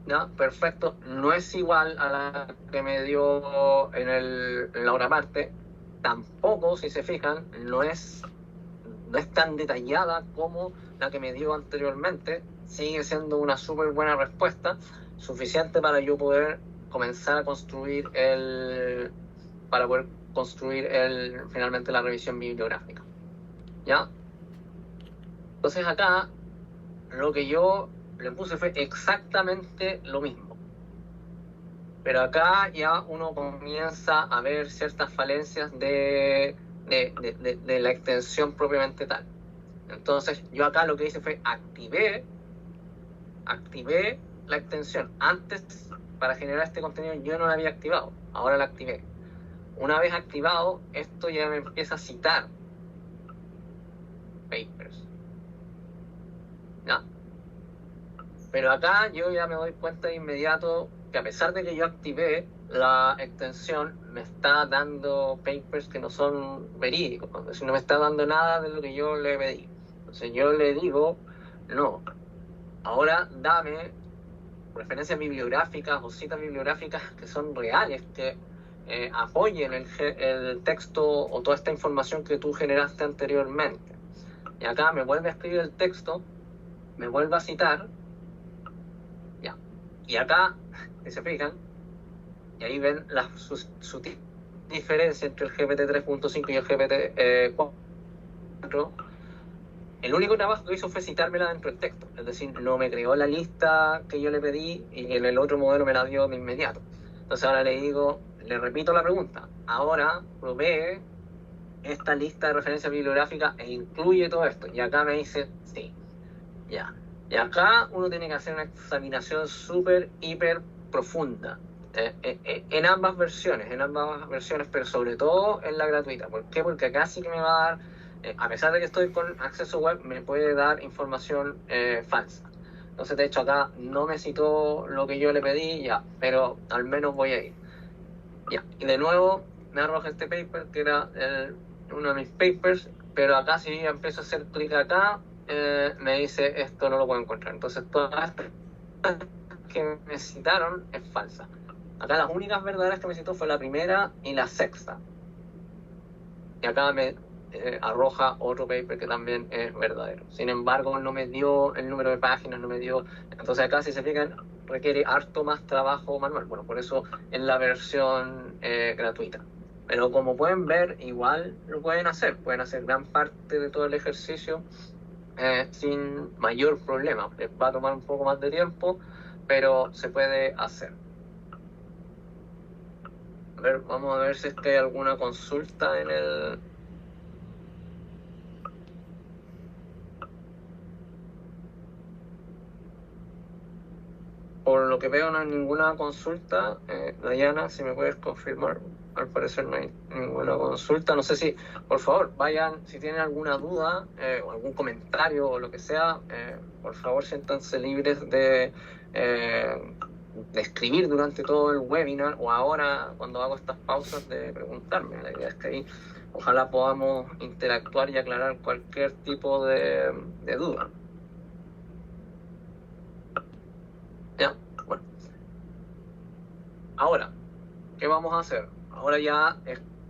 ¿no? Perfecto, no es igual a la que me dio en la otra parte, tampoco, si se fijan, no es tan detallada como la que me dio anteriormente, sigue siendo una súper buena respuesta, suficiente para yo poder comenzar a construir finalmente la revisión bibliográfica, ¿ya? Entonces acá lo que yo le puse fue exactamente lo mismo, pero acá ya uno comienza a ver ciertas falencias de la extensión propiamente tal. Entonces yo acá lo que hice fue activé la extensión. Antes, para generar este contenido, yo no la había activado, ahora la activé. Una vez activado, esto ya me empieza a citar papers, ¿ya? Pero acá yo ya me doy cuenta de inmediato que a pesar de que yo activé la extensión, me está dando papers que no son verídicos, es decir, no me está dando nada de lo que yo le pedí. Entonces yo le digo, no, ahora dame referencias bibliográficas o citas bibliográficas que son reales, que apoyen el texto o toda esta información que tú generaste anteriormente. Y acá me vuelve a escribir el texto, me vuelve a citar, ya. Y acá, si se fijan, y ahí ven la sutil diferencia entre el GPT 3.5 y el GPT 4. El único trabajo que hizo fue citármela dentro del texto, es decir, no me creó la lista que yo le pedí y en el otro modelo me la dio de inmediato. Entonces ahora le repito la pregunta, ahora provee esta lista de referencias bibliográficas e incluye todo esto. Y acá me dice, sí, ya. Y acá uno tiene que hacer una examinación súper, hiper profunda. En ambas versiones, pero sobre todo en la gratuita. ¿Por qué? Porque acá sí que me va a dar, a pesar de que estoy con acceso web, me puede dar información falsa. Entonces, de hecho, acá no me citó lo que yo le pedí, ya, pero al menos voy a ir. Ya, y de nuevo me arroja este paper, que era uno de mis papers, pero acá si yo empiezo a hacer clic acá, me dice esto no lo puedo encontrar. Entonces, todas las que me citaron es falsa. Acá las únicas verdaderas que me citó fue la primera y la sexta. Y acá me arroja otro paper que también es verdadero. Sin embargo, no me dio el número de páginas, no me dio... Entonces acá, si se fijan, requiere harto más trabajo manual. Bueno, por eso en la versión gratuita. Pero como pueden ver, igual lo pueden hacer gran parte de todo el ejercicio sin mayor problema. Les va a tomar un poco más de tiempo, pero se puede hacer. A ver, vamos a ver si es que hay alguna consulta en el... Por lo que veo no hay ninguna consulta. Dayana, si me puedes confirmar. Al parecer no hay ninguna consulta. No sé si, por favor, vayan, si tienen alguna duda o algún comentario o lo que sea, por favor siéntanse libres de escribir durante todo el webinar o ahora cuando hago estas pausas de preguntarme. La idea es que ahí ojalá podamos interactuar y aclarar cualquier tipo de duda. Ya, bueno. Ahora, ¿qué vamos a hacer? Ahora ya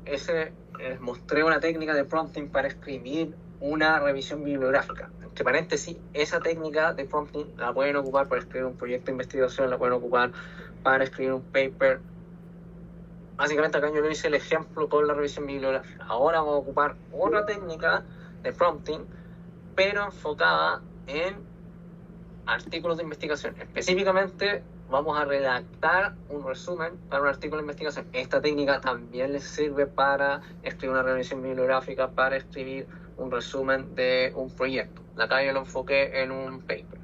les mostré una técnica de prompting para escribir una revisión bibliográfica. Entre paréntesis, esa técnica de prompting la pueden ocupar para escribir un proyecto de investigación, la pueden ocupar para escribir un paper. Básicamente acá yo le hice el ejemplo con la revisión bibliográfica. Ahora vamos a ocupar otra técnica de prompting, pero enfocada en artículos de investigación. Específicamente vamos a redactar un resumen para un artículo de investigación. Esta técnica también les sirve para escribir una revisión bibliográfica, para escribir un resumen de un proyecto. Acá yo lo enfoqué en un paper.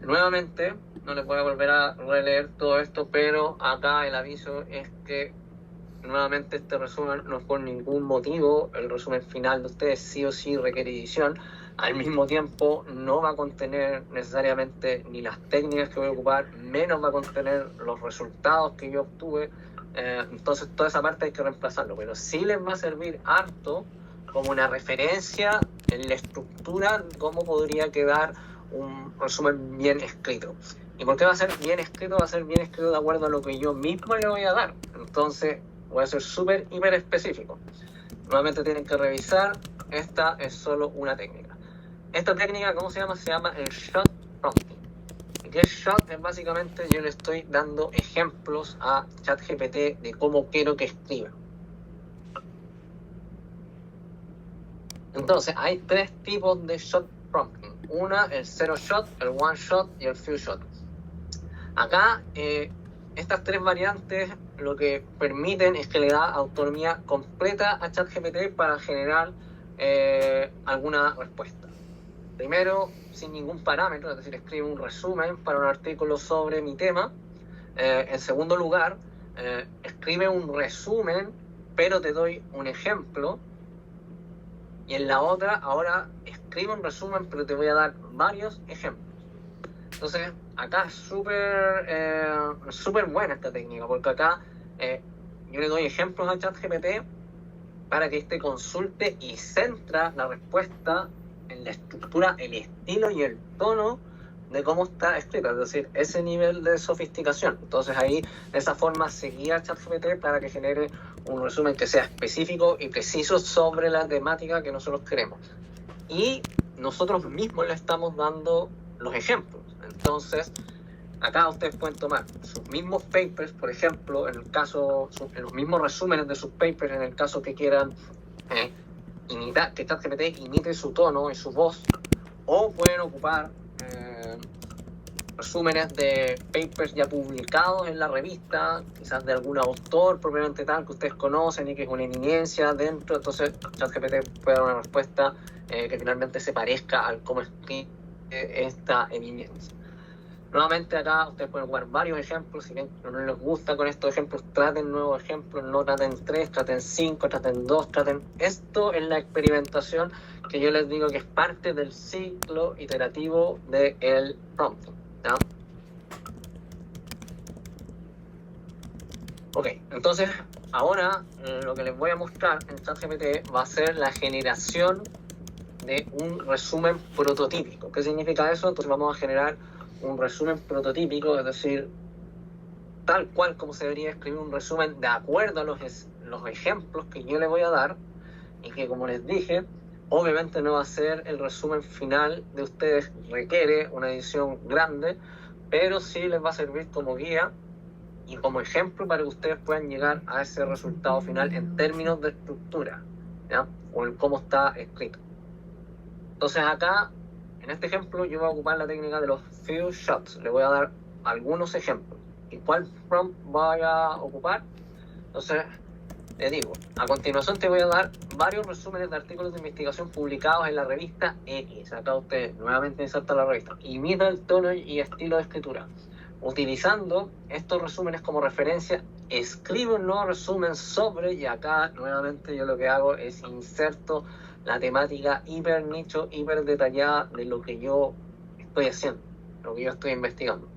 Nuevamente, no les voy a volver a releer todo esto, pero acá el aviso es que nuevamente este resumen no es por ningún motivo el resumen final de ustedes, sí o sí requiere edición. Al mismo tiempo no va a contener necesariamente ni las técnicas que voy a ocupar, menos va a contener los resultados que yo obtuve. Entonces toda esa parte hay que reemplazarlo, pero sí les va a servir harto como una referencia en la estructura de cómo podría quedar un resumen bien escrito. ¿Y por qué va a ser bien escrito? Va a ser bien escrito de acuerdo a lo que yo mismo le voy a dar. Entonces voy a ser súper, hiper específico. Nuevamente tienen que revisar, esta es solo una técnica. Esta técnica, ¿cómo se llama? Se llama el shot prompting. ¿Y qué es shot? Es básicamente yo le estoy dando ejemplos a ChatGPT de cómo quiero que escriba. Entonces, hay tres tipos de shot prompting. Una, el zero shot, el one shot y el few shot. Acá, estas tres variantes lo que permiten es que le da autonomía completa a ChatGPT para generar alguna respuesta. Primero, sin ningún parámetro, es decir, escribe un resumen para un artículo sobre mi tema. En segundo lugar, escribe un resumen, pero te doy un ejemplo. Y en la otra, ahora escribe un resumen, pero te voy a dar varios ejemplos. Entonces, acá es súper buena esta técnica, porque acá yo le doy ejemplos a ChatGPT para que éste consulte y centra la respuesta en la estructura, el estilo y el tono de cómo está escrita, es decir, ese nivel de sofisticación. Entonces ahí, de esa forma, se guía a ChatGPT para que genere un resumen que sea específico y preciso sobre la temática que nosotros queremos. Y nosotros mismos le estamos dando los ejemplos. Entonces, acá ustedes pueden tomar sus mismos papers, por ejemplo, en los mismos resúmenes de sus papers, en el caso que quieran que ChatGPT imite su tono y su voz, o pueden ocupar resúmenes de papers ya publicados en la revista, quizás de algún autor propiamente tal que ustedes conocen y que es una eminencia dentro. Entonces ChatGPT puede dar una respuesta que finalmente se parezca al cómo escribe esta eminencia. Nuevamente acá ustedes pueden ocupar varios ejemplos. Si bien no les gusta con estos ejemplos, traten nuevos ejemplos, no traten 3, traten 5, traten 2, traten... Esto es la experimentación que yo les digo que es parte del ciclo iterativo del prompting, ¿ya? Ok, entonces ahora lo que les voy a mostrar en ChatGPT va a ser la generación de un resumen prototípico. ¿Qué significa eso? Entonces vamos a generar un resumen prototípico, es decir, tal cual como se debería escribir un resumen de acuerdo a los ejemplos que yo le voy a dar, y que, como les dije, obviamente no va a ser el resumen final de ustedes, requiere una edición grande, pero sí les va a servir como guía y como ejemplo para que ustedes puedan llegar a ese resultado final en términos de estructura, ¿ya? O en cómo está escrito. Entonces acá, en este ejemplo, yo voy a ocupar la técnica de los few shots. Le voy a dar algunos ejemplos. ¿Y cuál prompt voy a ocupar? Entonces, le digo, a continuación te voy a dar varios resúmenes de artículos de investigación publicados en la revista X. Acá usted nuevamente inserta la revista. Imita el tono y estilo de escritura. Utilizando estos resúmenes como referencia, escribe un nuevo resumen sobre, y acá nuevamente yo lo que hago es inserto la temática hiper nicho, hiper detallada de lo que yo estoy haciendo, lo que yo estoy investigando.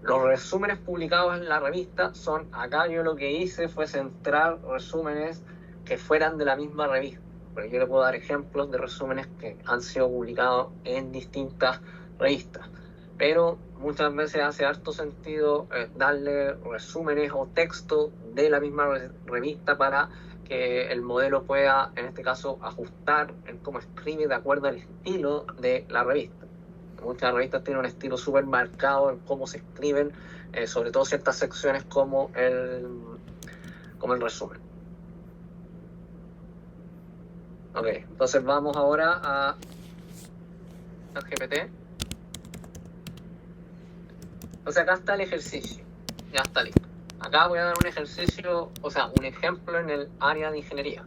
Los resúmenes publicados en la revista son, acá yo lo que hice fue centrar resúmenes que fueran de la misma revista, pero yo le puedo dar ejemplos de resúmenes que han sido publicados en distintas revistas, pero muchas veces hace harto sentido darle resúmenes o texto de la misma revista para que el modelo pueda, en este caso, ajustar en cómo escribe de acuerdo al estilo de la revista. Muchas revistas tienen un estilo súper marcado en cómo se escriben, sobre todo ciertas secciones como el resumen. Ok, entonces vamos ahora a ChatGPT. Entonces acá está el ejercicio, ya está listo. Acá voy a dar un ejercicio, o sea, un ejemplo en el área de ingeniería.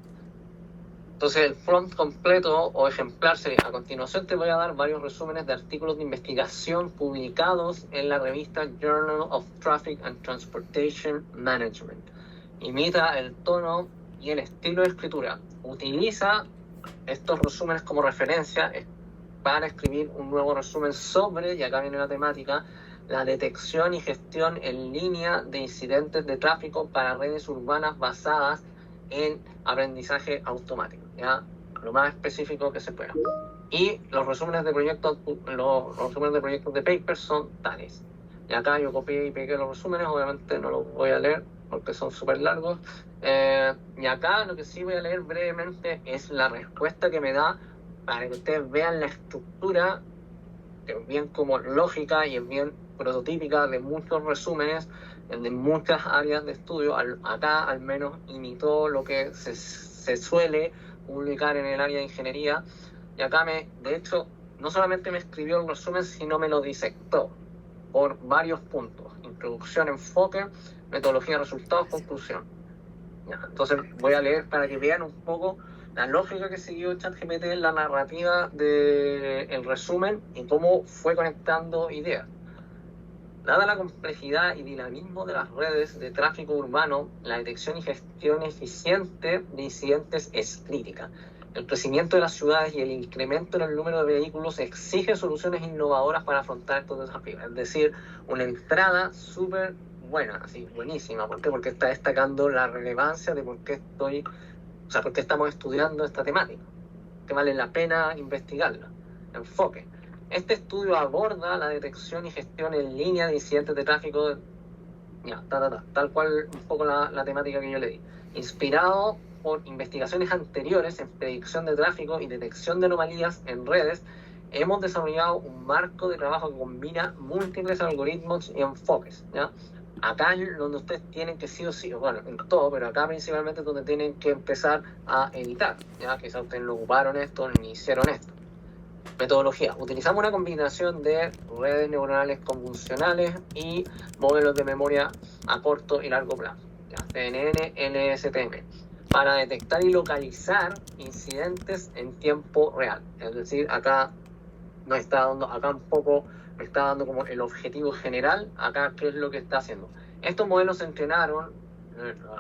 Entonces el prompt completo o ejemplar sería: a continuación te voy a dar varios resúmenes de artículos de investigación publicados en la revista Journal of Traffic and Transportation Management. Imita el tono y el estilo de escritura. Utiliza estos resúmenes como referencia para escribir un nuevo resumen sobre, y acá viene la temática, la detección y gestión en línea de incidentes de tráfico para redes urbanas basadas en aprendizaje automático, ¿ya? Lo más específico que se pueda. Y los resúmenes de proyectos, de papers son tales. Y acá yo copié y pegué los resúmenes, obviamente no los voy a leer porque son súper largos. Y acá lo que sí voy a leer brevemente es la respuesta que me da para que ustedes vean la estructura, que es bien como lógica y es bien prototípica de muchos resúmenes de muchas áreas de estudio. Acá al menos imitó lo que se suele publicar en el área de ingeniería, y acá de hecho no solamente me escribió el resumen, sino me lo disectó por varios puntos: introducción, enfoque, metodología, resultados, conclusión. Ya, entonces voy a leer para que vean un poco la lógica que siguió ChatGPT en la narrativa del resumen y cómo fue conectando ideas. Dada la complejidad y dinamismo de las redes de tráfico urbano, la detección y gestión eficiente de incidentes es crítica. El crecimiento de las ciudades y el incremento en el número de vehículos exige soluciones innovadoras para afrontar estos desafíos. Es decir, una entrada súper buena, así, buenísima. ¿Por qué? Porque está destacando la relevancia de por qué estamos estudiando esta temática, que vale la pena investigarla. Enfoque. Este estudio aborda la detección y gestión en línea de incidentes de tráfico, tal cual un poco la temática que yo le di. Inspirado por investigaciones anteriores en predicción de tráfico y detección de anomalías en redes, hemos desarrollado un marco de trabajo que combina múltiples algoritmos y enfoques, ¿ya? Acá es donde ustedes tienen que sí o sí, bueno, en todo, pero acá principalmente es donde tienen que empezar a editar, ¿ya? Quizás ustedes no ocuparon esto ni hicieron esto. Metodología. Utilizamos una combinación de redes neuronales convolucionales y modelos de memoria a corto y largo plazo, ¿ya? CNN, LSTM, para detectar y localizar incidentes en tiempo real. Es decir, acá nos está dando, acá un poco me está dando como el objetivo general. Acá, ¿qué es lo que está haciendo? Estos modelos se entrenaron,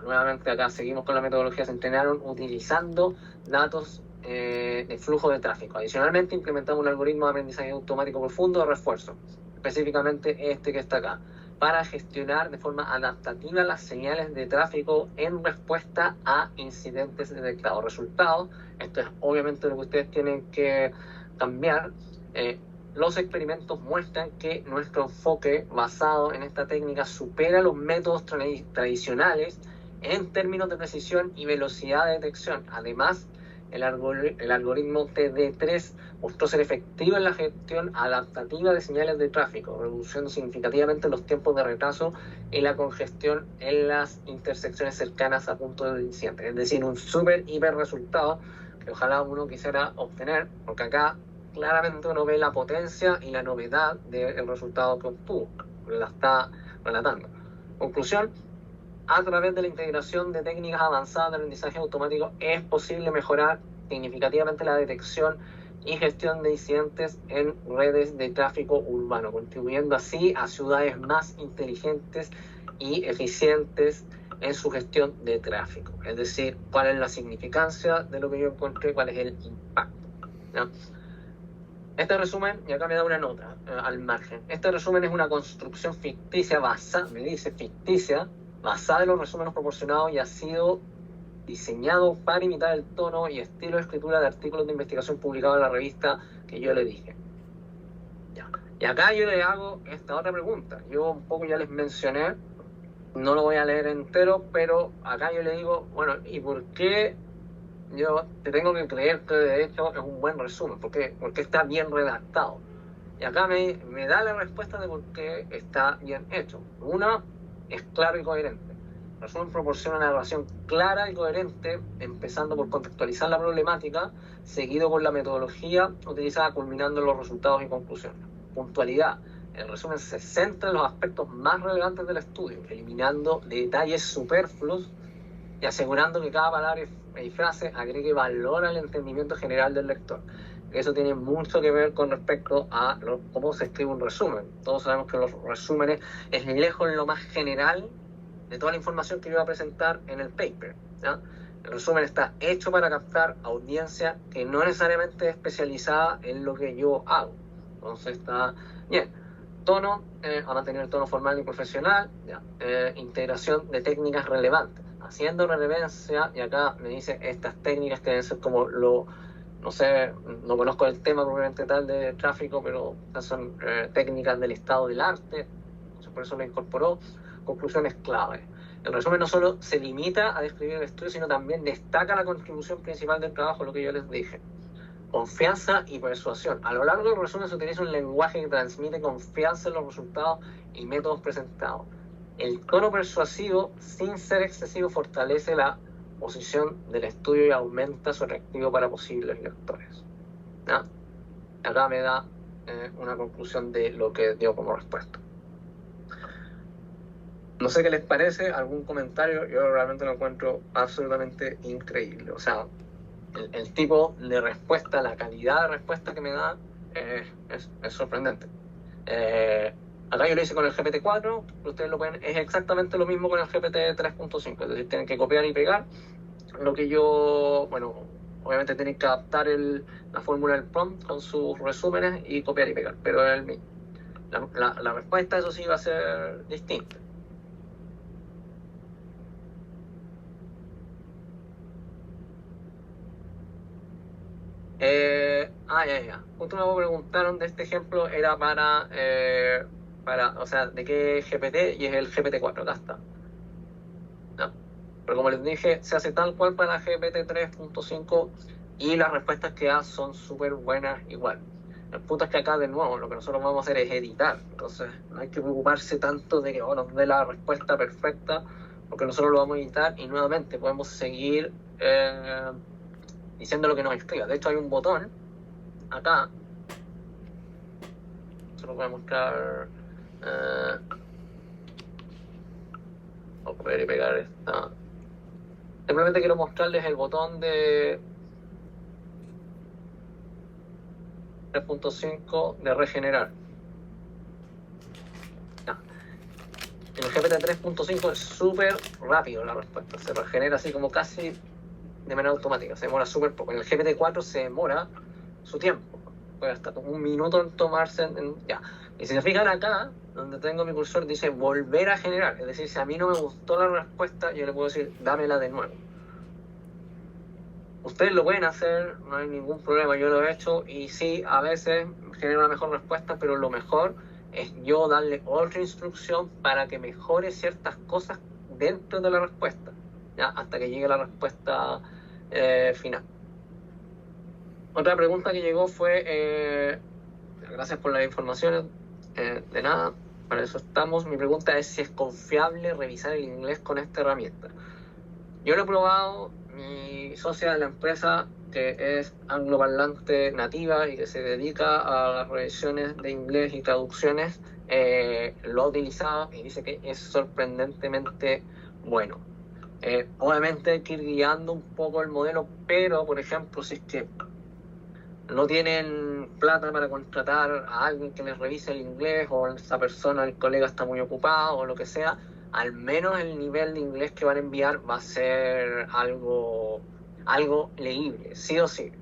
nuevamente acá seguimos con la metodología, se entrenaron utilizando datos de flujo de tráfico. Adicionalmente, implementamos un algoritmo de aprendizaje automático profundo de refuerzo, específicamente este que está acá, para gestionar de forma adaptativa las señales de tráfico en respuesta a incidentes detectados. Resultados, esto es obviamente lo que ustedes tienen que cambiar. Los experimentos muestran que nuestro enfoque basado en esta técnica supera los métodos tradicionales en términos de precisión y velocidad de detección. Además, el algoritmo TD3 mostró ser efectivo en la gestión adaptativa de señales de tráfico, reduciendo significativamente los tiempos de retraso y la congestión en las intersecciones cercanas a puntos de incidente. Es decir, un súper hiper resultado que ojalá uno quisiera obtener, porque acá claramente uno ve la potencia y la novedad del resultado que obtuvo, la está relatando. Conclusión: a través de la integración de técnicas avanzadas de aprendizaje automático es posible mejorar significativamente la detección y gestión de incidentes en redes de tráfico urbano, contribuyendo así a ciudades más inteligentes y eficientes en su gestión de tráfico. Es decir, cuál es la significancia de lo que yo encontré, cuál es el impacto, ¿no? Este resumen, y acá me da una nota al margen, este resumen es una construcción ficticia basada, me dice ficticia, basada en los resúmenes proporcionados y ha sido diseñado para imitar el tono y estilo de escritura de artículos de investigación publicados en la revista que yo le dije. Ya. Y acá yo le hago esta otra pregunta. Yo un poco ya les mencioné, no lo voy a leer entero, pero acá yo le digo, bueno, ¿y por qué yo te tengo que creer que de hecho es un buen resumen? Porque está bien redactado. Y acá me da la respuesta de por qué está bien hecho. Una, es claro y coherente. El resumen proporciona una narración clara y coherente, empezando por contextualizar la problemática, seguido por la metodología utilizada, culminando en los resultados y conclusiones. Puntualidad. El resumen se centra en los aspectos más relevantes del estudio, eliminando detalles superfluos y asegurando que cada palabra y frase agregue valor al entendimiento general del lector. Eso tiene mucho que ver con respecto a cómo se escribe un resumen. Todos sabemos que los resúmenes es lejos lo más general de toda la información que yo voy a presentar en el paper, ¿ya? El resumen está hecho para captar audiencia que no necesariamente es especializada en lo que yo hago. Entonces está bien. Tono, a mantener el tono formal y profesional, ¿ya? Integración de técnicas relevantes, haciendo relevancia, y acá me dice estas técnicas que deben ser como no sé, no conozco el tema propiamente tal de tráfico, pero estas son técnicas del estado del arte, entonces por eso lo incorporó. Conclusiones clave. El resumen no solo se limita a describir el estudio, sino también destaca la contribución principal del trabajo, lo que yo les dije. Confianza y persuasión. A lo largo del resumen se utiliza un lenguaje que transmite confianza en los resultados y métodos presentados. El tono persuasivo, sin ser excesivo, fortalece la posición del estudio y aumenta su atractivo para posibles lectores, ¿no? Acá me da una conclusión de lo que dio como respuesta. No sé qué les parece, algún comentario. Yo realmente lo encuentro absolutamente increíble. O sea, el tipo de respuesta, la calidad de respuesta que me da es sorprendente. Acá yo lo hice con el GPT-4, ustedes lo pueden, es exactamente lo mismo con el GPT 3.5, es decir, tienen que copiar y pegar lo que yo, bueno, obviamente tienen que adaptar la fórmula del prompt con sus resúmenes y copiar y pegar, pero es el mismo. La respuesta, eso sí, va a ser distinta. Ya. Justo me preguntaron de este ejemplo, era o sea, de qué GPT, y es el GPT-4, acá está. ¿No? Pero como les dije, se hace tal cual para GPT 3.5 y las respuestas que da son súper buenas igual. El punto es que acá, de nuevo, lo que nosotros vamos a hacer es editar. Entonces, no hay que preocuparse tanto de que nos dé la respuesta perfecta, porque nosotros lo vamos a editar y nuevamente podemos seguir diciendo lo que nos escriba. De hecho, hay un botón acá, se lo voy a mostrar, voy a copiar y pegar esta. Simplemente quiero mostrarles el botón de 3.5 de regenerar. En el GPT 3.5 es súper rápido la respuesta, se regenera así como casi de manera automática, se demora súper poco. En el GPT 4 se demora su tiempo, puede hasta un minuto en tomarse ya. Y si se fijan acá, donde tengo mi cursor, dice volver a generar, es decir, si a mí no me gustó la respuesta, yo le puedo decir dámela de nuevo. Ustedes lo pueden hacer, no hay ningún problema, yo lo he hecho y sí, a veces genera una mejor respuesta, pero lo mejor es yo darle otra instrucción para que mejore ciertas cosas dentro de la respuesta, ¿ya? Hasta que llegue la respuesta final. Otra pregunta que llegó fue, gracias por las informaciones, de nada, para eso estamos. Mi pregunta es si es confiable revisar el inglés con esta herramienta. Yo lo he probado, mi socia de la empresa que es angloparlante nativa y que se dedica a las revisiones de inglés y traducciones, lo ha utilizado y dice que es sorprendentemente bueno. Obviamente hay que ir guiando un poco el modelo, pero por ejemplo, si es que no tienen plata para contratar a alguien que les revise el inglés, o esa persona, el colega está muy ocupado o lo que sea, al menos el nivel de inglés que van a enviar va a ser algo leíble, sí o sí.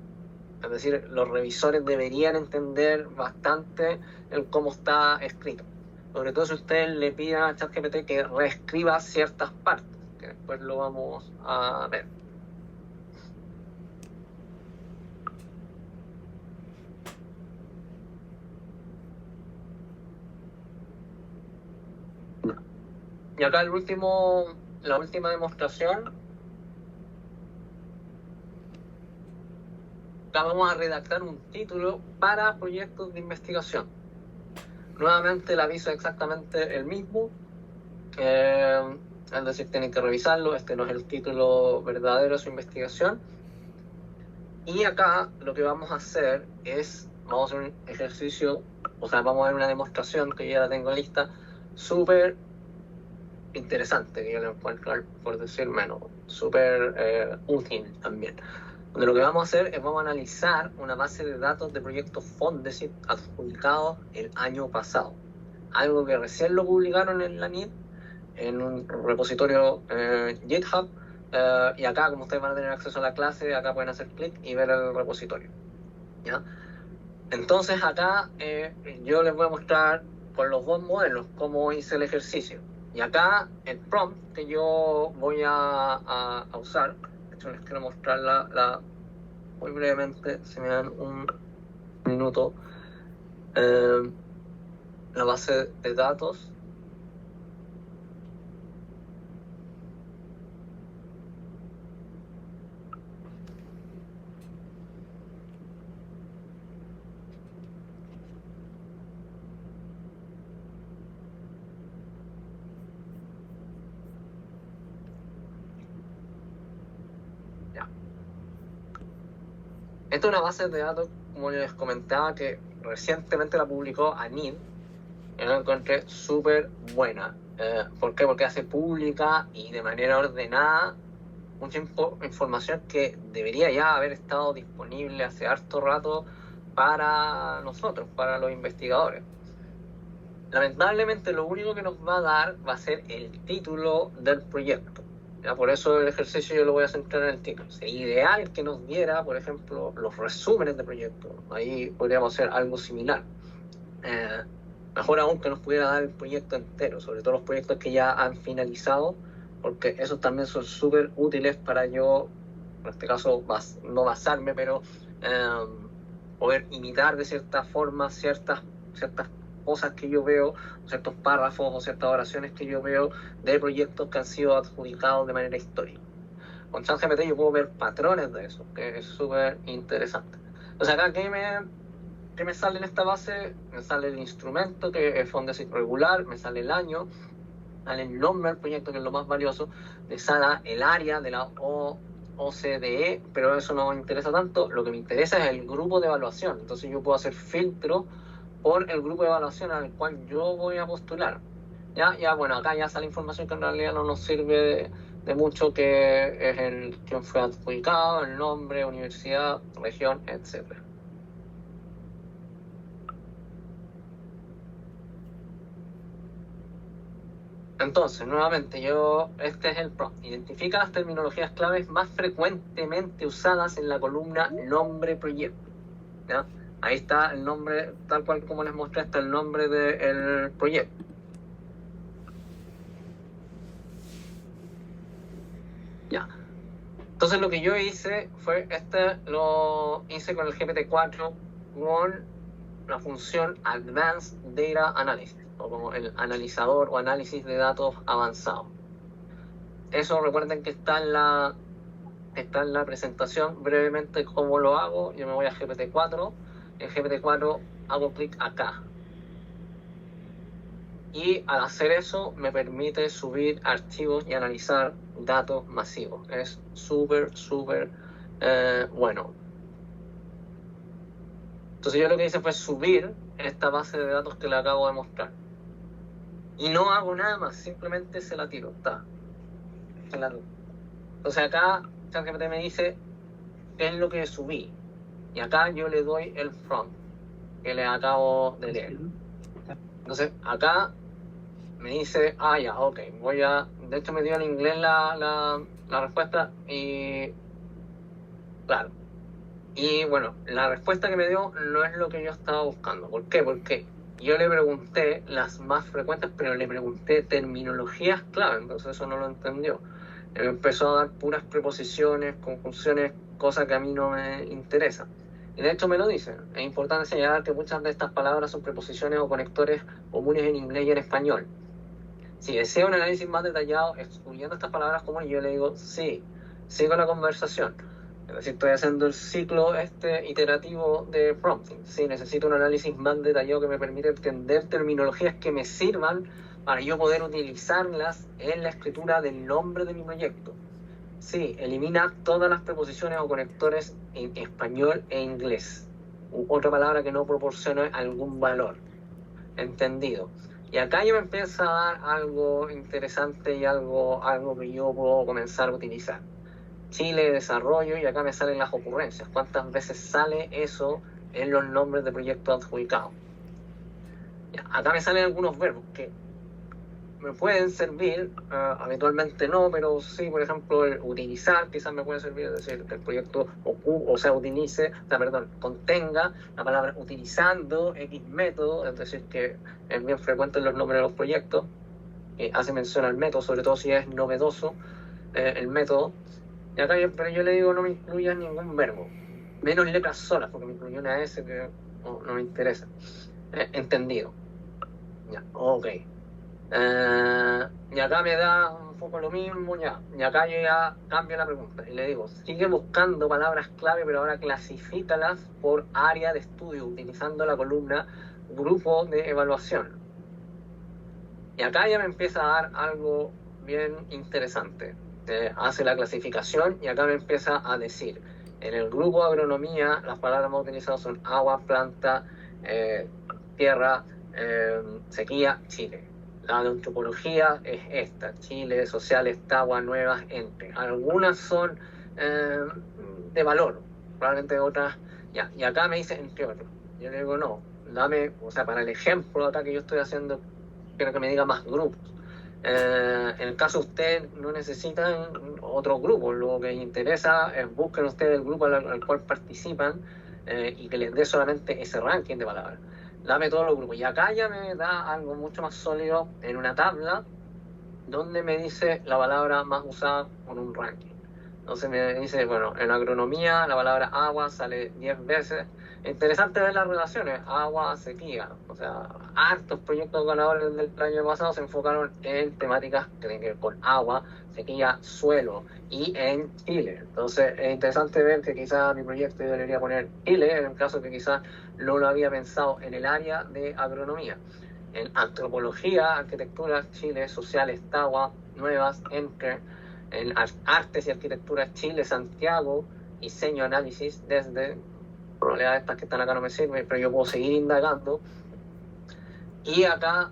Es decir, los revisores deberían entender bastante el cómo está escrito. Sobre todo si ustedes le piden a ChatGPT que reescriba ciertas partes, que después lo vamos a ver. Y acá la última demostración, acá vamos a redactar un título para proyectos de investigación. Nuevamente el aviso es exactamente el mismo, es decir, tienen que revisarlo, este no es el título verdadero de su investigación. Y acá lo que vamos a hacer es, vamos a hacer un ejercicio, o sea, vamos a ver una demostración que yo ya la tengo lista, súper interesante, que yo la encuentro, por decir menos, súper útil también. Donde lo que vamos a hacer es vamos a analizar una base de datos de proyectos Fondesit adjudicados el año pasado. Algo que recién lo publicaron en la NID, en un repositorio GitHub, y acá, como ustedes van a tener acceso a la clase, acá pueden hacer clic y ver el repositorio, ¿ya? Entonces acá yo les voy a mostrar con los dos modelos cómo hice el ejercicio. Y acá el prompt que yo voy a usar, de hecho les quiero mostrar muy brevemente, si me dan un minuto, la base de datos. Esta es una base de datos, como les comentaba, que recientemente la publicó ANID. Yo la encontré súper buena. ¿Por qué? Porque hace pública y de manera ordenada mucha información que debería ya haber estado disponible hace harto rato para nosotros, para los investigadores. Lamentablemente lo único que nos va a dar va a ser el título del proyecto. ¿Ya? Por eso el ejercicio yo lo voy a centrar en el título. Sería ideal que nos diera, por ejemplo, los resúmenes de proyecto. Ahí podríamos hacer algo similar. Mejor aún que nos pudiera dar el proyecto entero, sobre todo los proyectos que ya han finalizado, porque esos también son súper útiles para yo, en este caso, no basarme, pero poder imitar de cierta forma ciertas cosas que yo veo, ciertos párrafos o ciertas oraciones que yo veo de proyectos que han sido adjudicados de manera histórica. Con ChatGPT yo puedo ver patrones de eso, que es súper interesante. Entonces acá, ¿qué me sale en esta base? Me sale el instrumento, que es Fondesit regular, me sale el año, sale el nombre del proyecto, que es lo más valioso, me sale el área de la OCDE, pero eso no me interesa tanto. Lo que me interesa es el grupo de evaluación. Entonces yo puedo hacer filtro por el grupo de evaluación al cual yo voy a postular. Ya, bueno, acá ya sale información que en realidad no nos sirve de mucho, que es quién fue adjudicado, el nombre, universidad, región, etc. Entonces, nuevamente, este es el prompt. Identifica las terminologías claves más frecuentemente usadas en la columna nombre proyecto. ¿Ya? Ahí está el nombre, tal cual como les mostré, está el nombre del proyecto. Ya. Entonces lo que yo hice fue, lo hice con el GPT-4 con la función Advanced Data Analysis, o como el analizador o análisis de datos avanzado. Eso recuerden que está en la presentación, brevemente cómo lo hago. Yo me voy a GPT-4, en GPT-4 hago clic acá. Y al hacer eso me permite subir archivos y analizar datos masivos. Es súper Bueno, entonces yo lo que hice fue subir esta base de datos que le acabo de mostrar. Y no hago nada más, simplemente se la tiro. Está. Entonces acá ChatGPT me dice qué es lo que subí. Y acá yo le doy el prompt que le acabo de leer. Entonces acá me dice, ya, ok, de hecho me dio en inglés la respuesta y, claro. Y bueno, la respuesta que me dio no es lo que yo estaba buscando. ¿Por qué? Porque yo le pregunté las más frecuentes, pero le pregunté terminologías clave, entonces eso no lo entendió. Me empezó a dar puras preposiciones, conjunciones, cosas que a mí no me interesan. Y de hecho me lo dicen. Es importante señalar que muchas de estas palabras son preposiciones o conectores comunes en inglés y en español. Si desea un análisis más detallado, excluyendo estas palabras comunes, yo le digo, sí, sigo la conversación. Es decir, estoy haciendo el ciclo iterativo de prompting. Sí, necesito un análisis más detallado que me permita entender terminologías que me sirvan para yo poder utilizarlas en la escritura del nombre de mi proyecto. Sí, elimina todas las preposiciones o conectores en español e inglés. Otra palabra que no proporcione algún valor. Entendido. Y acá ya me empieza a dar algo interesante y algo que yo puedo comenzar a utilizar. Chile, desarrollo, y acá me salen las ocurrencias. ¿Cuántas veces sale eso en los nombres de proyectos adjudicados? Ya, acá me salen algunos verbos que me pueden servir, habitualmente no, pero sí, por ejemplo, el utilizar quizás me puede servir, es decir, que el proyecto contenga la palabra utilizando X método, es decir, que es bien frecuente en los nombres de los proyectos, que hace mención al método, sobre todo si es novedoso el método. Y acá pero yo le digo no me incluya ningún verbo, menos letras solas, porque me incluyó una S que no me interesa. Entendido. Ya, ok. Y acá me da un poco lo mismo, ya. Y acá yo ya cambio la pregunta y le digo, sigue buscando palabras clave, pero ahora clasifícalas por área de estudio, utilizando la columna grupo de evaluación. Y acá ya me empieza a dar algo bien interesante. Hace la clasificación y acá me empieza a decir, en el grupo de agronomía, las palabras más utilizadas son agua, planta, tierra, sequía, Chile. La de antropología es esta, Chile, sociales, Tagua, nuevas, ente. Algunas son de valor, probablemente otras, ya. Y acá me dice entre otros. Yo le digo, no, para el ejemplo acá que yo estoy haciendo, quiero que me diga más grupos. En el caso de usted no necesitan otros grupos, lo que les interesa es busquen ustedes el grupo al cual participan y que les dé solamente ese ranking de palabras. Dame todos los grupos. Y acá ya me da algo mucho más sólido en una tabla donde me dice la palabra más usada con un ranking. Entonces me dice, bueno, en agronomía la palabra agua sale 10 veces. Interesante ver las relaciones, agua, sequía. O sea, hartos proyectos ganadores del año pasado se enfocaron en temáticas que tienen que ver con agua, sequía, suelo y en Chile. Entonces es interesante ver que quizás mi proyecto yo debería poner Chile, en el caso que quizás no lo había pensado en el área de agronomía. En antropología, arquitectura, Chile, sociales, Tagua, nuevas, entre en artes y arquitectura, Chile, Santiago, diseño, análisis, desde probabilidades estas que están acá no me sirven, pero yo puedo seguir indagando. Y acá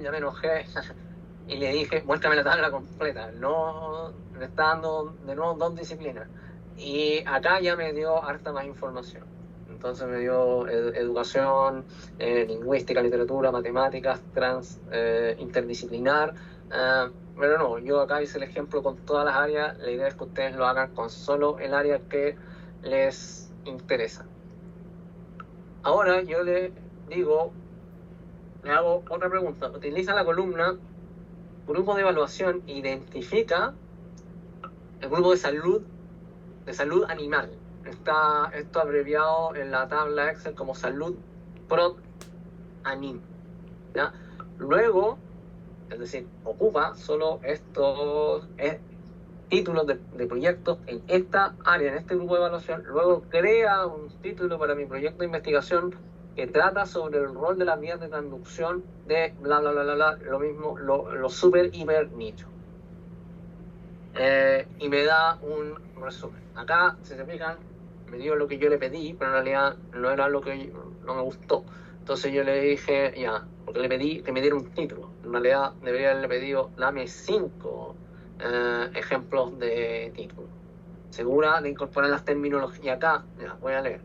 ya me enojé y le dije, muéstrame la tabla completa. No, me está dando de nuevo 2 disciplinas. Y acá ya me dio harta más información. Entonces me dio educación, lingüística, literatura, matemáticas, interdisciplinar. Pero no, yo acá hice el ejemplo con todas las áreas. La idea es que ustedes lo hagan con solo el área que les interesa. Ahora yo le hago otra pregunta. Utiliza la columna grupo de evaluación, identifica el grupo de salud animal. Está esto abreviado en la tabla Excel como salud prod anim. ¿Ya? Luego, es decir, ocupa solo estos títulos de proyectos en esta área, en este grupo de evaluación. Luego crea un título para mi proyecto de investigación que trata sobre el rol de las vías de transducción de bla, bla, bla, bla, bla, lo mismo, lo super, hiper nicho. y me da un resumen. Acá, si se fijan, me dio lo que yo le pedí, pero en realidad no era lo que no me gustó. Entonces yo le dije, ya, porque le pedí que me diera un título. En realidad debería haberle pedido, dame 5 ejemplos de título. Segura de incorporar las terminologías. Y acá, ya, voy a leer.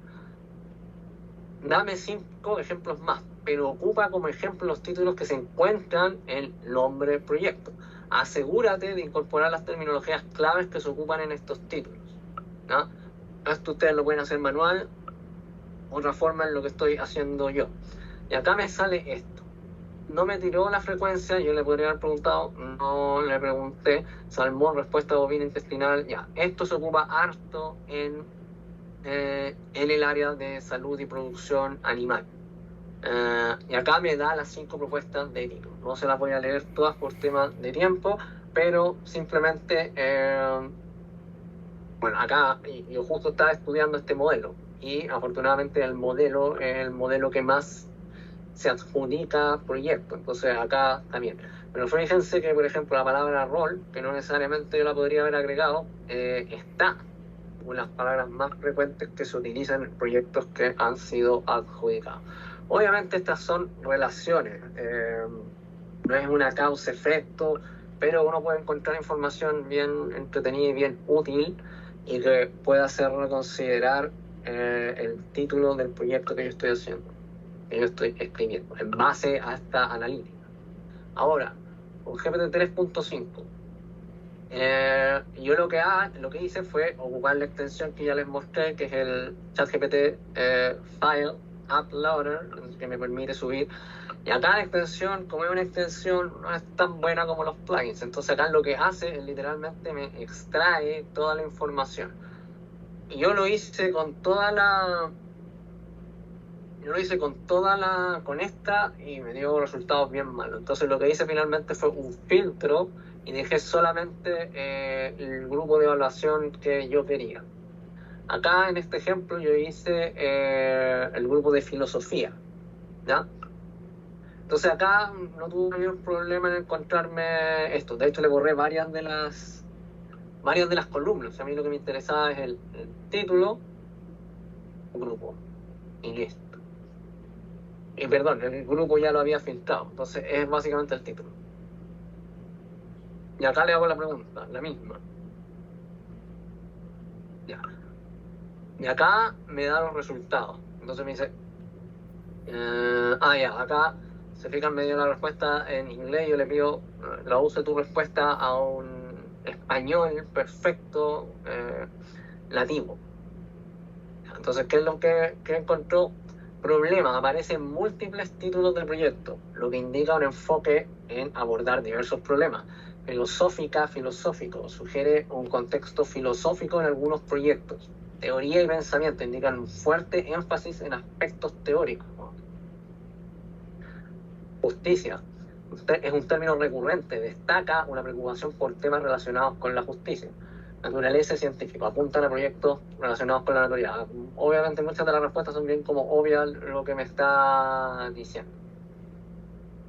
Dame 5 ejemplos más, pero ocupa como ejemplo los títulos que se encuentran en el nombre proyecto. Asegúrate de incorporar las terminologías claves que se ocupan en estos títulos, ¿no? Esto ustedes lo pueden hacer manual, otra forma es lo que estoy haciendo yo. Y acá me sale esto. No me tiró la frecuencia, yo le podría haber preguntado, no le pregunté. Salmón, respuesta bovina intestinal, ya. Esto se ocupa harto en el área de salud y producción animal. Y acá me da las 5 propuestas de título. No se las voy a leer todas por tema de tiempo, pero simplemente, bueno, acá yo justo estaba estudiando este modelo y afortunadamente el modelo es el modelo que más se adjudica proyecto. Entonces acá también. Pero fíjense que, por ejemplo, la palabra rol, que no necesariamente yo la podría haber agregado, está las palabras más frecuentes que se utilizan en proyectos que han sido adjudicados. Obviamente estas son relaciones, no es una causa-efecto, pero uno puede encontrar información bien entretenida y bien útil y que pueda hacer reconsiderar el título del proyecto que yo estoy haciendo, que yo estoy escribiendo, en base a esta analítica. Ahora, con GPT 3.5, yo lo que hice fue ocupar la extensión que ya les mostré, que es el ChatGPT File Uploader, que me permite subir. Y acá la extensión, como es una extensión, no es tan buena como los plugins. Entonces acá lo que hace es literalmente me extrae toda la información. Y yo lo hice con toda la... con esta y me dio resultados bien malos. Entonces lo que hice finalmente fue un filtro y dejé solamente el grupo de evaluación que yo quería. Acá en este ejemplo yo hice el grupo de filosofía, ¿ya? Entonces acá no tuve mayor problema en encontrarme esto. De hecho le borré varias de las columnas. A mí lo que me interesaba es el título, grupo y listo. Y perdón, el grupo ya lo había filtrado, entonces es básicamente el título. Y acá le hago la pregunta, la misma. Ya. Y acá me da los resultados. Entonces me dice, ya, acá se fijan, me dio la respuesta en inglés. Yo le pido, traduce tu respuesta a un español perfecto nativo. Entonces, ¿qué es lo que encontró? Problema, aparecen múltiples títulos del proyecto, lo que indica un enfoque en abordar diversos problemas. Filosófico, sugiere un contexto filosófico en algunos proyectos. Teoría y pensamiento indican un fuerte énfasis en aspectos teóricos. Justicia es un término recurrente, destaca una preocupación por temas relacionados con la justicia. Naturaleza científico, apuntan a proyectos relacionados con la naturaleza. Obviamente muchas de las respuestas son bien como obvias lo que me está diciendo.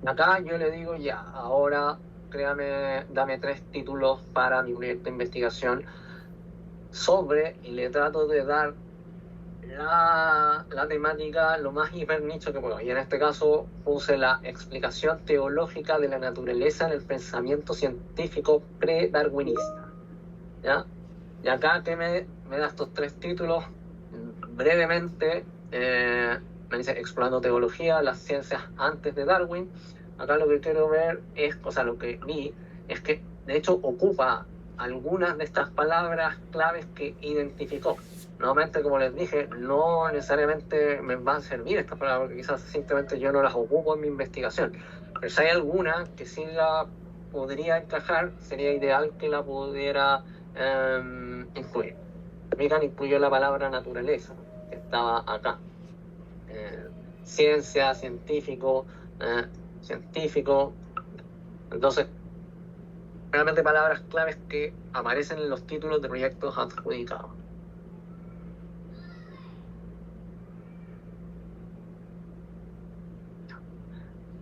Acá yo le digo ya, ahora créame, dame 3 títulos para mi proyecto de investigación sobre, y le trato de dar la temática lo más hiper nicho que puedo. Y en este caso puse la explicación teológica de la naturaleza en el pensamiento científico pre-darwinista. ¿Ya? Y acá que me da estos 3 títulos brevemente, me dice explorando teología, las ciencias antes de Darwin. Acá lo que quiero ver es, o sea, lo que vi es que de hecho ocupa algunas de estas palabras claves que identificó. Nuevamente, como les dije, no necesariamente me van a servir estas palabras, porque quizás simplemente yo no las ocupo en mi investigación. Pero si hay alguna que sí la podría encajar, sería ideal que la pudiera incluir. Megan incluyó la palabra naturaleza, que estaba acá. Ciencia, científico. Entonces, realmente palabras claves que aparecen en los títulos de proyectos adjudicados.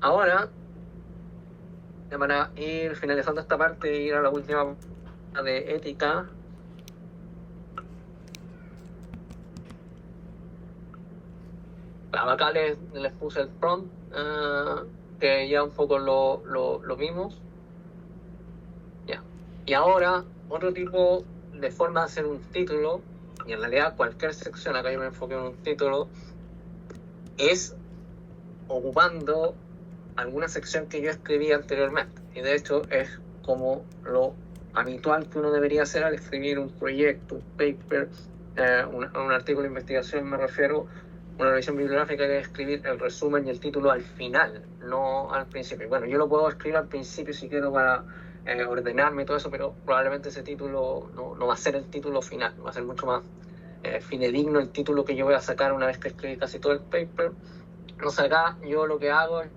Ahora, para ir finalizando esta parte e ir a la última de ética. Acá les puse el prompt, que ya un poco lo vimos. Ya. Y ahora, otro tipo de forma de hacer un título, y en realidad cualquier sección, acá yo me enfoqué en un título, es ocupando alguna sección que yo escribí anteriormente. Y de hecho es como lo habitual que uno debería hacer al escribir un proyecto, un paper, un artículo de investigación, me refiero, una revisión bibliográfica, que es escribir el resumen y el título al final, no al principio. Bueno, yo lo puedo escribir al principio si quiero para ordenarme y todo eso, pero probablemente ese título no va a ser el título final, va a ser mucho más fidedigno el título que yo voy a sacar una vez que escribí casi todo el paper. Entonces acá yo lo que hago es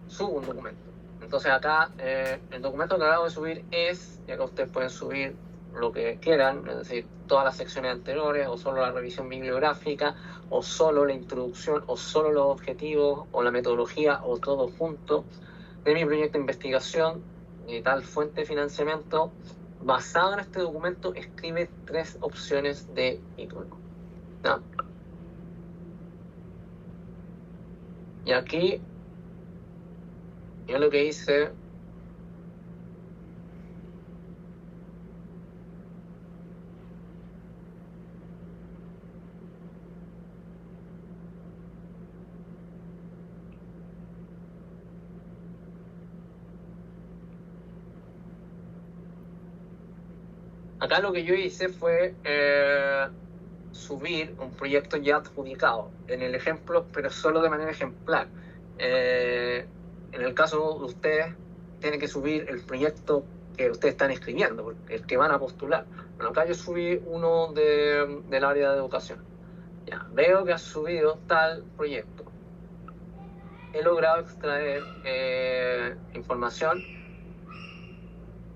subo un documento. Entonces acá el documento que acabo de subir es, y acá ustedes pueden subir lo que quieran, es decir, todas las secciones anteriores, o solo la revisión bibliográfica, o solo la introducción, o solo los objetivos, o la metodología, o todo junto, de mi proyecto de investigación y tal fuente de financiamiento. Basado en este documento, escribe 3 opciones de título, ¿no? Y aquí yo lo que hice, acá lo que yo hice fue subir un proyecto ya adjudicado en el ejemplo, pero solo de manera ejemplar. En el caso de ustedes, tienen que subir el proyecto que ustedes están escribiendo, el que van a postular. Bueno, acá yo subí uno del área de educación. Ya, veo que has subido tal proyecto. He logrado extraer información,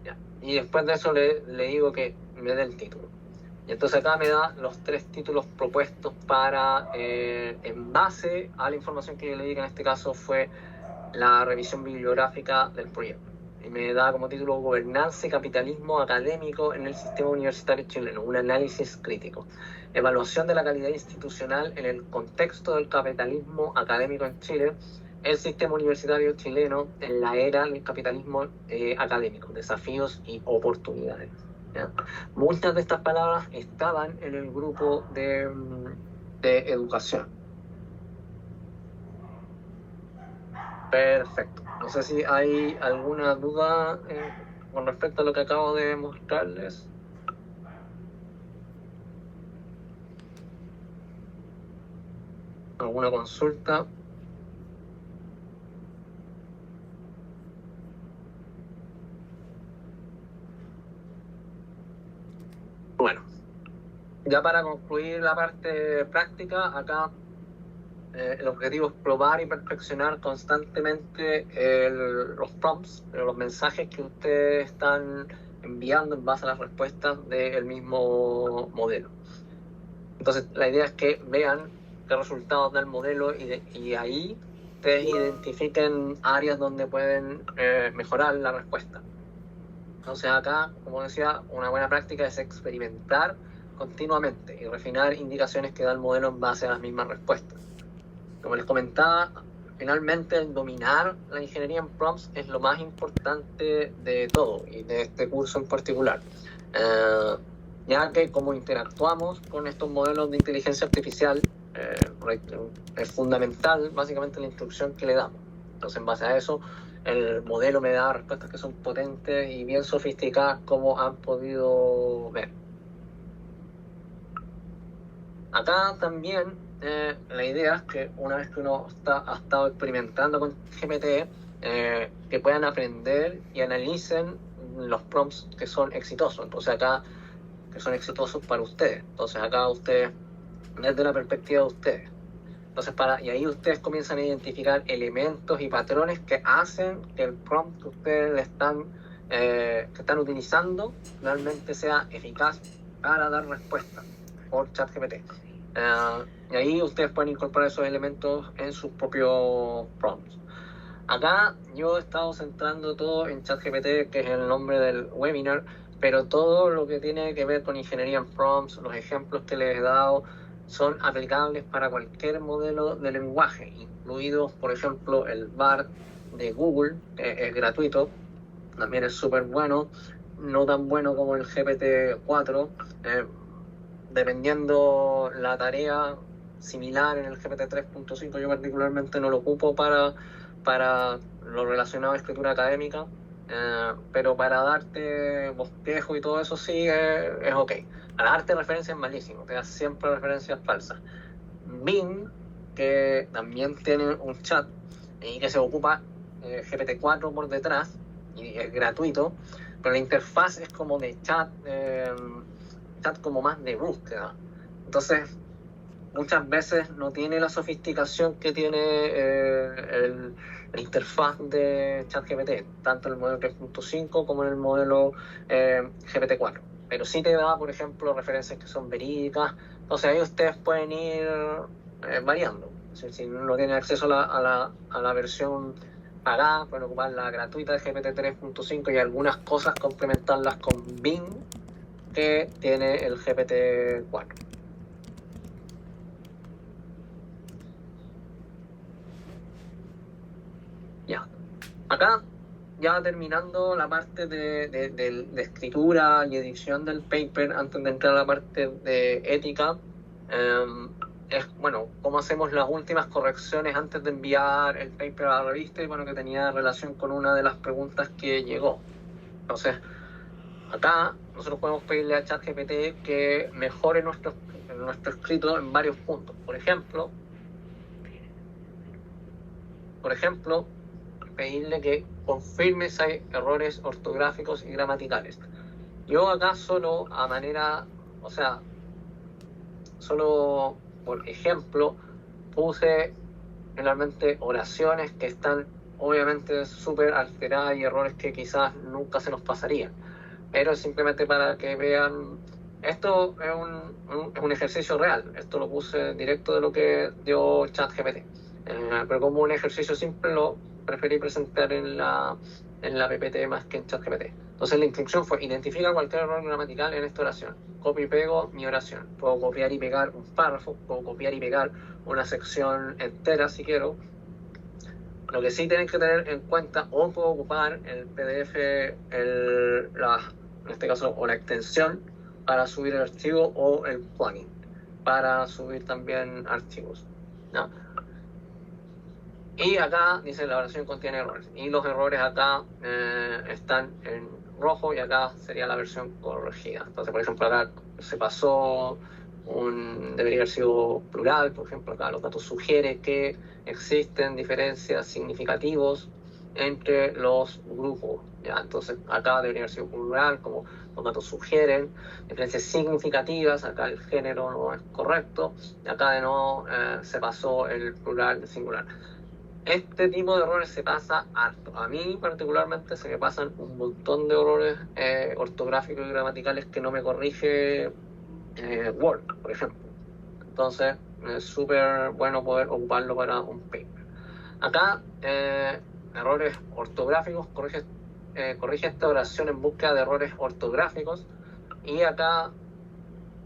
ya, y después de eso le digo que me dé el título. Y entonces acá me da los 3 títulos propuestos para, en base a la información que yo le di, que en este caso fue la revisión bibliográfica del proyecto. Y me da como título Gobernanza y Capitalismo Académico en el Sistema Universitario Chileno, un análisis crítico. Evaluación de la calidad institucional en el contexto del capitalismo académico en Chile, el sistema universitario chileno en la era del capitalismo académico, desafíos y oportunidades. ¿Ya? Muchas de estas palabras estaban en el grupo de educación. Perfecto. No sé si hay alguna duda con respecto a lo que acabo de mostrarles. ¿Alguna consulta? Bueno, ya para concluir la parte práctica, acá el objetivo es probar y perfeccionar constantemente los prompts, los mensajes que ustedes están enviando en base a las respuestas del mismo modelo. Entonces, la idea es que vean qué resultados da el modelo y ahí ustedes identifiquen áreas donde pueden mejorar la respuesta. Entonces acá, como decía, una buena práctica es experimentar continuamente y refinar indicaciones que da el modelo en base a las mismas respuestas. Como les comentaba, finalmente el dominar la ingeniería en prompts es lo más importante de todo y de este curso en particular, ya que como interactuamos con estos modelos de inteligencia artificial, es fundamental básicamente la instrucción que le damos. Entonces, en base a eso, el modelo me da respuestas que son potentes y bien sofisticadas, como han podido ver. Acá también la idea es que una vez que uno ha estado experimentando con GPT, que puedan aprender y analicen los prompts que son exitosos. Entonces acá, que son exitosos para ustedes. Entonces acá ustedes, desde la perspectiva de ustedes. Entonces y ahí ustedes comienzan a identificar elementos y patrones que hacen que el prompt que ustedes que están utilizando realmente sea eficaz para dar respuesta por ChatGPT. Y ahí ustedes pueden incorporar esos elementos en sus propios prompts. Acá yo he estado centrando todo en ChatGPT, que es el nombre del webinar, pero todo lo que tiene que ver con ingeniería en prompts, los ejemplos que les he dado, son aplicables para cualquier modelo de lenguaje, incluidos, por ejemplo, el BART de Google, que es gratuito, también es súper bueno, no tan bueno como el GPT-4, dependiendo la tarea similar en el GPT 3.5, yo particularmente no lo ocupo para lo relacionado a escritura académica, pero para darte bosquejo y todo eso sí es ok. Para darte referencias es malísimo, te da siempre referencias falsas. Bing, que también tiene un chat y que se ocupa GPT-4 por detrás y es gratuito, pero la interfaz es como de chat como más de búsqueda. Entonces, muchas veces no tiene la sofisticación que tiene la interfaz de ChatGPT, tanto en el modelo 3.5 como en el modelo GPT-4. Pero sí te da, por ejemplo, referencias que son verídicas. Entonces ahí ustedes pueden ir variando. Si no tienen acceso a la versión pagada, pueden ocupar la gratuita de GPT 3.5 y algunas cosas complementarlas con Bing, que tiene el GPT-4. Ya. Acá, ya terminando la parte de escritura y edición del paper, antes de entrar a la parte de ética, es, bueno, cómo hacemos las últimas correcciones antes de enviar el paper a la revista, y bueno, que tenía relación con una de las preguntas que llegó. Entonces, acá nosotros podemos pedirle a ChatGPT que mejore nuestro escrito en varios puntos. Por ejemplo, pedirle que confirme si hay errores ortográficos y gramaticales. Yo acá solo solo por ejemplo, puse generalmente oraciones que están obviamente súper alteradas y errores que quizás nunca se nos pasarían. Pero simplemente para que vean, esto es un ejercicio real, esto lo puse directo de lo que dio ChatGPT. Pero como un ejercicio simple lo preferí presentar en la PPT más que en ChatGPT. Entonces la instrucción fue: identifica cualquier error gramatical en esta oración. Copio y pego mi oración. Puedo copiar y pegar un párrafo, puedo copiar y pegar una sección entera si quiero. Lo que sí tienen que tener en cuenta, o puedo ocupar el PDF, en este caso, o la extensión para subir el archivo, o el plugin para subir también archivos, ¿no? Y acá dice la oración contiene errores, y los errores acá están en rojo, y acá sería la versión corregida. Entonces, por ejemplo, acá se pasó debería haber sido plural. Por ejemplo, acá los datos sugieren que existen diferencias significativos entre los grupos, ¿ya? Entonces acá debería haber sido plural, como los datos sugieren diferencias significativas. Acá el género no es correcto, y acá de nuevo se pasó el plural singular. Este tipo de errores se pasa harto. A mí particularmente se me pasan un montón de errores ortográficos y gramaticales que no me corrige Word, por ejemplo. Entonces es súper bueno poder ocuparlo para un paper. Acá, errores ortográficos, corrige esta oración en búsqueda de errores ortográficos. Y acá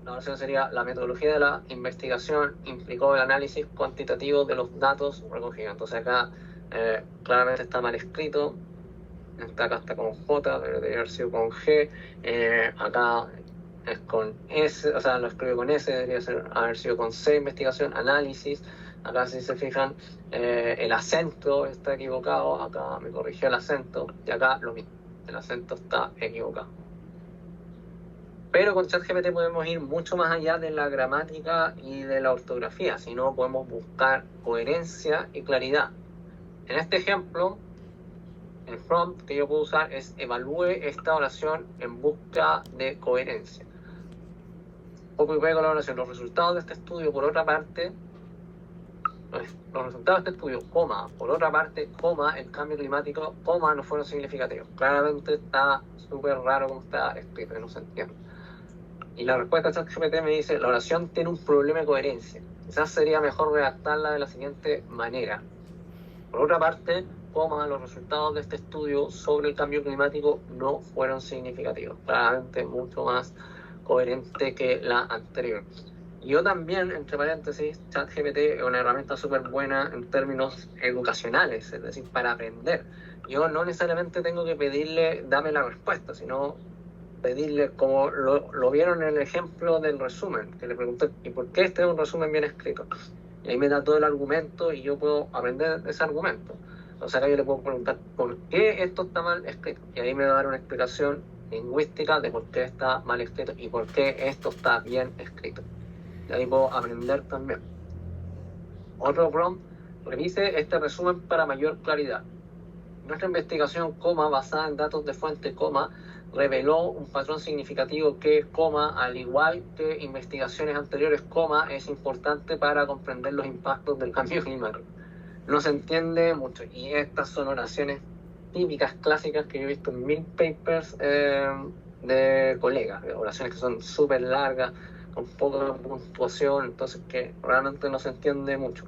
la oración sería: la metodología de la investigación implicó el análisis cuantitativo de los datos recogidos. Entonces acá claramente está mal escrito. Acá está con J, debería haber sido con G. Acá es con S, o sea, lo escribe con S, debería haber sido con C, investigación, análisis. Acá, si se fijan, el acento está equivocado. Acá me corrigió el acento, y acá lo mismo, el acento está equivocado. Pero con ChatGPT podemos ir mucho más allá de la gramática y de la ortografía, sino podemos buscar coherencia y claridad. En este ejemplo, el prompt que yo puedo usar es: evalúe esta oración en busca de coherencia. Copio y pego la oración. Los resultados de este estudio, por otra parte, por otra parte, el cambio climático, no fueron significativos. Claramente está súper raro como está escrito, no se entiende. Y la respuesta de ChatGPT me dice: la oración tiene un problema de coherencia. Quizás sería mejor redactarla de la siguiente manera. Por otra parte, los resultados de este estudio sobre el cambio climático no fueron significativos, claramente mucho más coherente que la anterior. Yo también, entre paréntesis, ChatGPT es una herramienta súper buena en términos educacionales, es decir, para aprender. Yo no necesariamente tengo que pedirle, dame la respuesta, sino pedirle, como lo vieron en el ejemplo del resumen, que le pregunté, ¿y por qué este es un resumen bien escrito? Y ahí me da todo el argumento y yo puedo aprender ese argumento. O sea, que yo le puedo preguntar, ¿por qué esto está mal escrito? Y ahí me va a dar una explicación lingüística de por qué está mal escrito y por qué esto está bien escrito. Y ahí puedo aprender también. Otro prompt, revise este resumen para mayor claridad. Nuestra investigación, basada en datos de fuente, reveló un patrón significativo que, al igual que investigaciones anteriores, es importante para comprender los impactos del cambio climático. No se entiende mucho. Y estas son oraciones típicas, clásicas, que yo he visto en 1000 papers de colegas. Oraciones que son súper largas, con poca puntuación, entonces que realmente no se entiende mucho.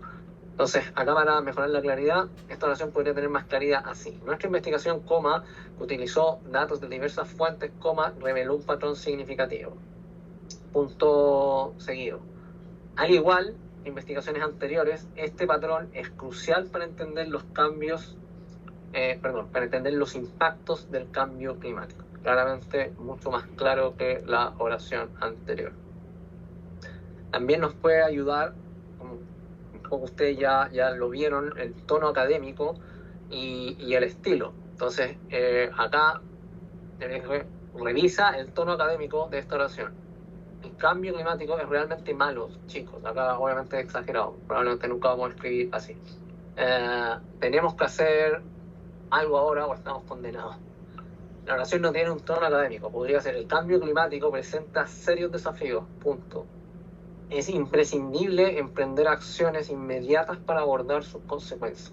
Entonces, acá para mejorar la claridad, esta oración podría tener más claridad así. Nuestra investigación, que utilizó datos de diversas fuentes, reveló un patrón significativo. Punto seguido. Al igual que investigaciones anteriores, este patrón es crucial para entender los para entender los impactos del cambio climático. Claramente mucho más claro que la oración anterior. También nos puede ayudar, como un poco ustedes ya lo vieron, el tono académico y el estilo. Entonces, acá revisa el tono académico de esta oración. El cambio climático es realmente malo, chicos. Acá obviamente es exagerado, probablemente nunca vamos a escribir así. Tenemos que hacer algo ahora o estamos condenados. La oración no tiene un tono académico, podría ser: el cambio climático presenta serios desafíos, punto. Es imprescindible emprender acciones inmediatas para abordar sus consecuencias.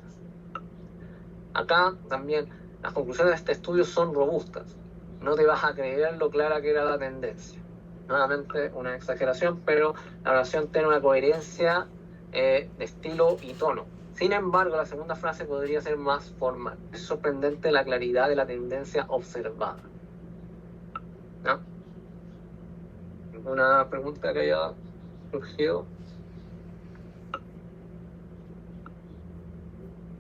Acá también las conclusiones de este estudio son robustas. No te vas a creer lo clara que era la tendencia. Nuevamente una exageración, pero la oración tiene una coherencia de estilo y tono. Sin embargo, la segunda frase podría ser más formal. Es sorprendente la claridad de la tendencia observada. ¿No? ¿Alguna pregunta que haya surgido?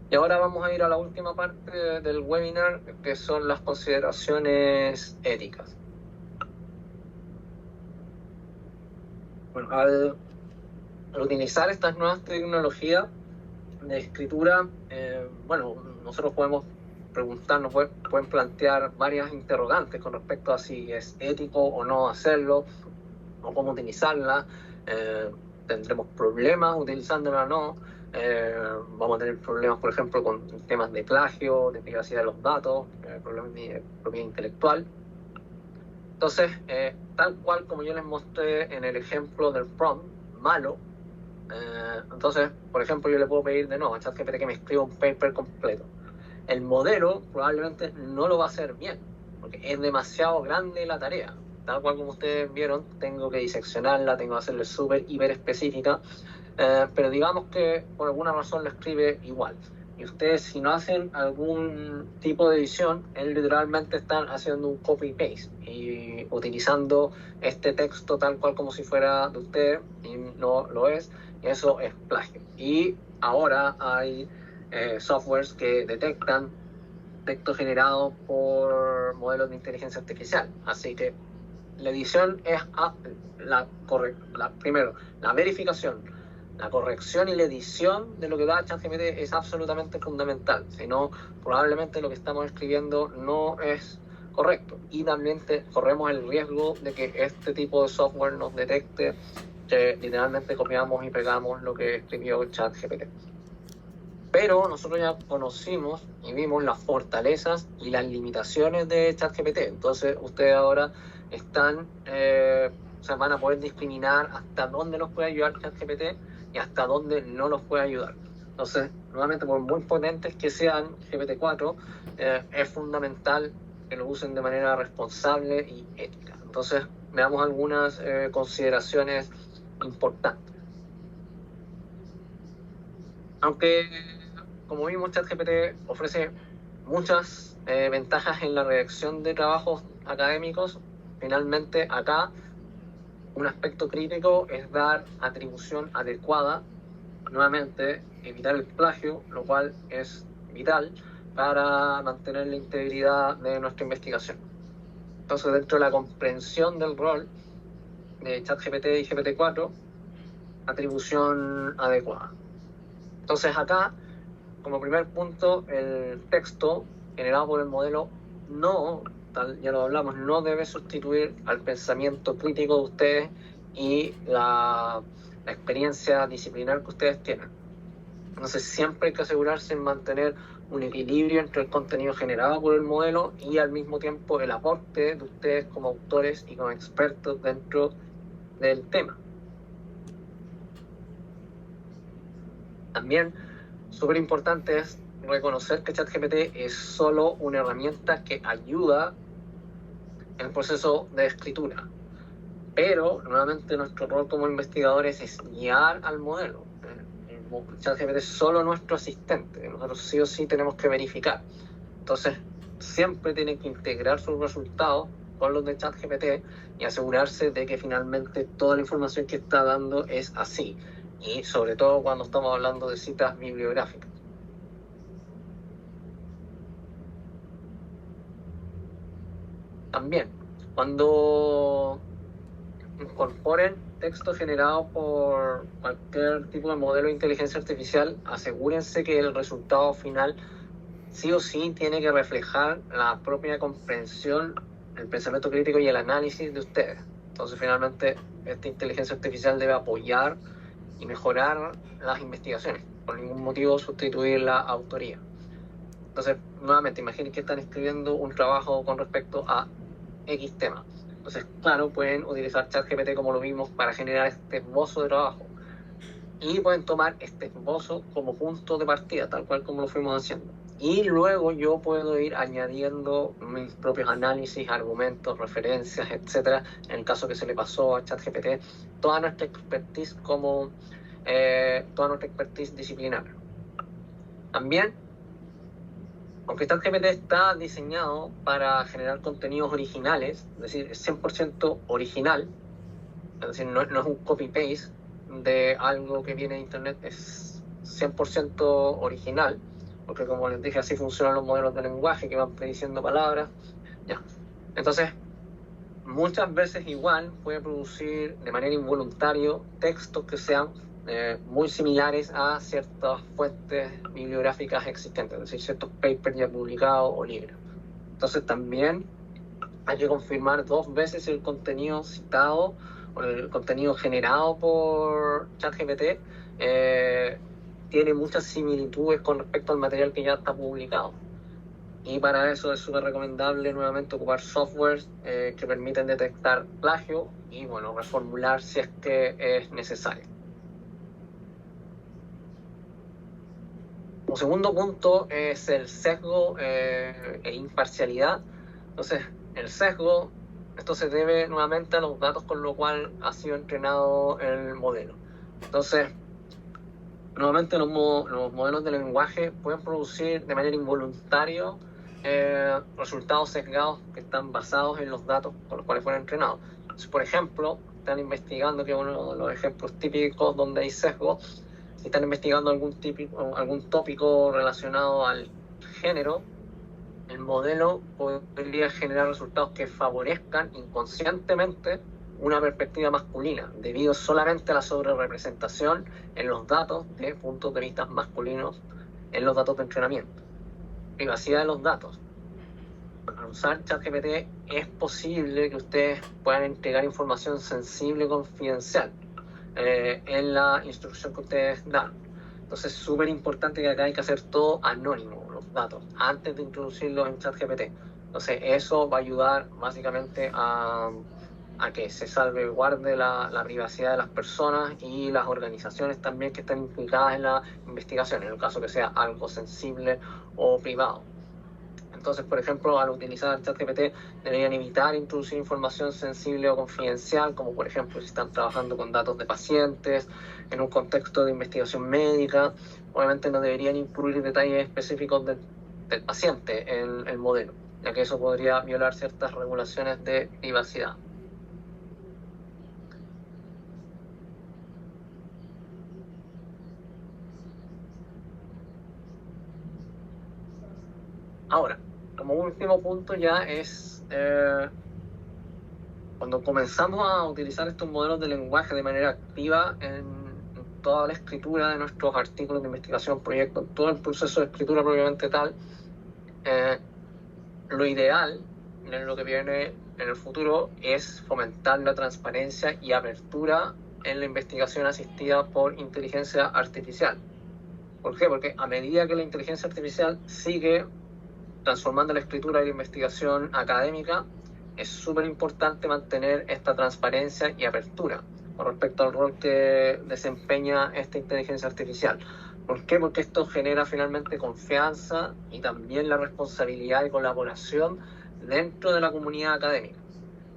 Y ahora vamos a ir a la última parte del webinar, que son las consideraciones éticas. Bueno, al utilizar estas nuevas tecnologías de escritura, nosotros podemos preguntarnos, pueden plantear varias interrogantes con respecto a si es ético o no hacerlo, o cómo utilizarla. ¿Tendremos problemas utilizándola o no? Vamos a tener problemas, por ejemplo, con temas de plagio, de privacidad de los datos, problemas de propiedad intelectual. Entonces, tal cual como yo les mostré en el ejemplo del prompt malo, entonces, por ejemplo, yo le puedo pedir de nuevo a ChatGPT que me escriba un paper completo. El modelo probablemente no lo va a hacer bien, porque es demasiado grande la tarea. Tal cual como ustedes vieron, tengo que diseccionarla, tengo que hacerle súper, hiper específica, pero digamos que por alguna razón lo escribe igual. Y ustedes, si no hacen algún tipo de edición, literalmente están haciendo un copy-paste y utilizando este texto tal cual como si fuera de ustedes, y no lo es, y eso es plagio. Y ahora hay softwares que detectan texto generado por modelos de inteligencia artificial. Así que la edición es primero, la verificación, la corrección y la edición de lo que da ChatGPT es absolutamente fundamental. Si no, probablemente lo que estamos escribiendo no es correcto. Y también corremos el riesgo de que este tipo de software nos detecte que literalmente copiamos y pegamos lo que escribió ChatGPT. Pero nosotros ya conocimos y vimos las fortalezas y las limitaciones de ChatGPT. Entonces ustedes ahora van a poder discriminar hasta dónde nos puede ayudar ChatGPT y hasta dónde no nos puede ayudar. Entonces, nuevamente, por muy potentes que sean GPT-4, es fundamental que lo usen de manera responsable y ética. Entonces, veamos algunas consideraciones importantes. Aunque como vimos, ChatGPT ofrece muchas ventajas en la redacción de trabajos académicos. Finalmente, acá un aspecto crítico es dar atribución adecuada. Nuevamente, evitar el plagio, lo cual es vital para mantener la integridad de nuestra investigación. Entonces, dentro de la comprensión del rol de ChatGPT y GPT-4, atribución adecuada. Entonces, acá, como primer punto, el texto generado por el modelo ya lo hablamos, no debe sustituir al pensamiento crítico de ustedes y la experiencia disciplinar que ustedes tienen. Entonces siempre hay que asegurarse en mantener un equilibrio entre el contenido generado por el modelo y al mismo tiempo el aporte de ustedes como autores y como expertos dentro del tema. También súper importante es reconocer que ChatGPT es solo una herramienta que ayuda en el proceso de escritura. Pero, nuevamente, nuestro rol como investigadores es guiar al modelo. ChatGPT es solo nuestro asistente. Nosotros sí o sí tenemos que verificar. Entonces, siempre tienen que integrar sus resultados con los de ChatGPT y asegurarse de que finalmente toda la información que está dando es así. Y sobre todo cuando estamos hablando de citas bibliográficas. También, cuando incorporen texto generado por cualquier tipo de modelo de inteligencia artificial, asegúrense que el resultado final sí o sí tiene que reflejar la propia comprensión, el pensamiento crítico y el análisis de ustedes. Entonces, finalmente, esta inteligencia artificial debe apoyar y mejorar las investigaciones, por ningún motivo sustituir la autoría. Entonces, nuevamente, imaginen que están escribiendo un trabajo con respecto a X tema. Entonces, claro, pueden utilizar ChatGPT como lo vimos para generar este esbozo de trabajo. Y pueden tomar este esbozo como punto de partida, tal cual como lo fuimos haciendo. Y luego yo puedo ir añadiendo mis propios análisis, argumentos, referencias, etcétera, en el caso que se le pasó a ChatGPT, toda nuestra expertise toda nuestra expertise disciplinar. También, aunque ChatGPT está diseñado para generar contenidos originales, es decir, es 100% original, es decir, no es un copy-paste de algo que viene de internet, es 100% original, porque como les dije, así funcionan los modelos de lenguaje que van prediciendo palabras. Ya. Entonces, muchas veces igual puede producir de manera involuntaria textos que sean muy similares a ciertas fuentes bibliográficas existentes, es decir, ciertos papers ya publicados o libros. Entonces también hay que confirmar 2 veces el contenido citado o el contenido generado por ChatGPT tiene muchas similitudes con respecto al material que ya está publicado. Y para eso es súper recomendable nuevamente ocupar softwares que permiten detectar plagio y, bueno, reformular si es que es necesario. Un segundo punto es el sesgo e imparcialidad. Entonces, el sesgo, esto se debe nuevamente a los datos con los cuales ha sido entrenado el modelo. Entonces, nuevamente los modelos de lenguaje pueden producir de manera involuntaria resultados sesgados que están basados en los datos con los cuales fueron entrenados. Entonces, por ejemplo, están investigando, que es uno de los ejemplos típicos donde hay sesgo, si están investigando algún tópico relacionado al género, el modelo podría generar resultados que favorezcan inconscientemente una perspectiva masculina, debido solamente a la sobrerepresentación en los datos de puntos de vista masculinos en los datos de entrenamiento. Privacidad de los datos. Al usar ChatGPT es posible que ustedes puedan entregar información sensible y confidencial en la instrucción que ustedes dan. Entonces es súper importante que acá hay que hacer todo anónimo, los datos, antes de introducirlos en ChatGPT. Entonces eso va a ayudar básicamente a que se salvaguarde la privacidad de las personas y las organizaciones también que están implicadas en la investigación, en el caso que sea algo sensible o privado. Entonces, por ejemplo, al utilizar ChatGPT deberían evitar introducir información sensible o confidencial, como por ejemplo si están trabajando con datos de pacientes en un contexto de investigación médica, obviamente no deberían incluir detalles específicos del paciente en el modelo, ya que eso podría violar ciertas regulaciones de privacidad. Ahora, como último punto ya es cuando comenzamos a utilizar estos modelos de lenguaje de manera activa en toda la escritura de nuestros artículos de investigación, proyectos, todo el proceso de escritura propiamente tal, lo ideal en lo que viene en el futuro es fomentar la transparencia y apertura en la investigación asistida por inteligencia artificial. ¿Por qué? Porque a medida que la inteligencia artificial sigue transformando la escritura y la investigación académica, es súper importante mantener esta transparencia y apertura con respecto al rol que desempeña esta inteligencia artificial. ¿Por qué? Porque esto genera finalmente confianza y también la responsabilidad y colaboración dentro de la comunidad académica.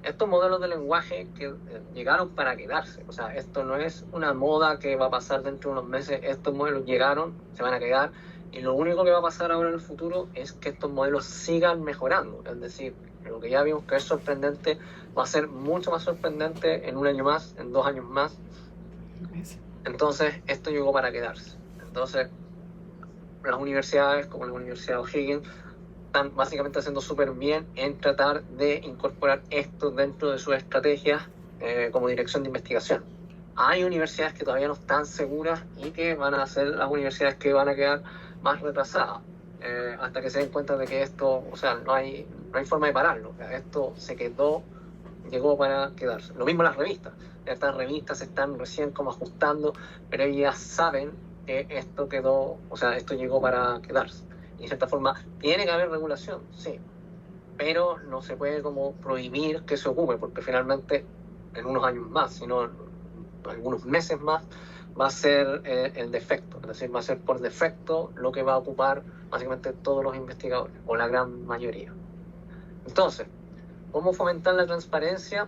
Estos modelos de lenguaje que llegaron para quedarse, o sea, esto no es una moda que va a pasar dentro de unos meses, estos modelos llegaron, se van a quedar, y lo único que va a pasar ahora en el futuro es que estos modelos sigan mejorando, es decir, lo que ya vimos que es sorprendente va a ser mucho más sorprendente en un año más, en 2 años más. Entonces, esto llegó para quedarse. Entonces, las universidades como la Universidad de O'Higgins están básicamente haciendo súper bien en tratar de incorporar esto dentro de sus estrategias como dirección de investigación. Hay universidades que todavía no están seguras y que van a ser las universidades que van a quedar más retrasadas hasta que se den cuenta de que esto, o sea, no hay forma de pararlo. O sea, esto se quedó, llegó para quedarse. Lo mismo las revistas. Estas revistas se están recién como ajustando, pero ellas saben que esto quedó, o sea, esto llegó para quedarse. Y de cierta forma, tiene que haber regulación, sí, pero no se puede como prohibir que se ocupe, porque finalmente en unos años más, sino en algunos meses más, va a ser el defecto, es decir, va a ser por defecto lo que va a ocupar básicamente todos los investigadores, o la gran mayoría. Entonces, ¿cómo fomentar la transparencia?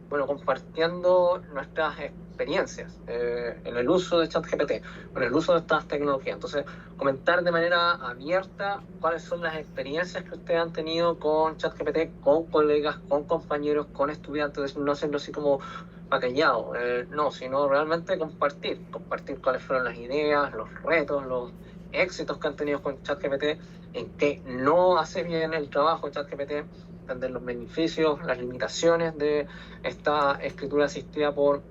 Bueno, compartiendo nuestras experiencias en el uso de ChatGPT, en el uso de estas tecnologías. Entonces, comentar de manera abierta cuáles son las experiencias que ustedes han tenido con ChatGPT, con colegas, con compañeros, con estudiantes, no hacerlo así como callado, no, sino realmente compartir cuáles fueron las ideas, los retos, los éxitos que han tenido con ChatGPT, en qué no hace bien el trabajo de ChatGPT, entender los beneficios, las limitaciones de esta escritura asistida por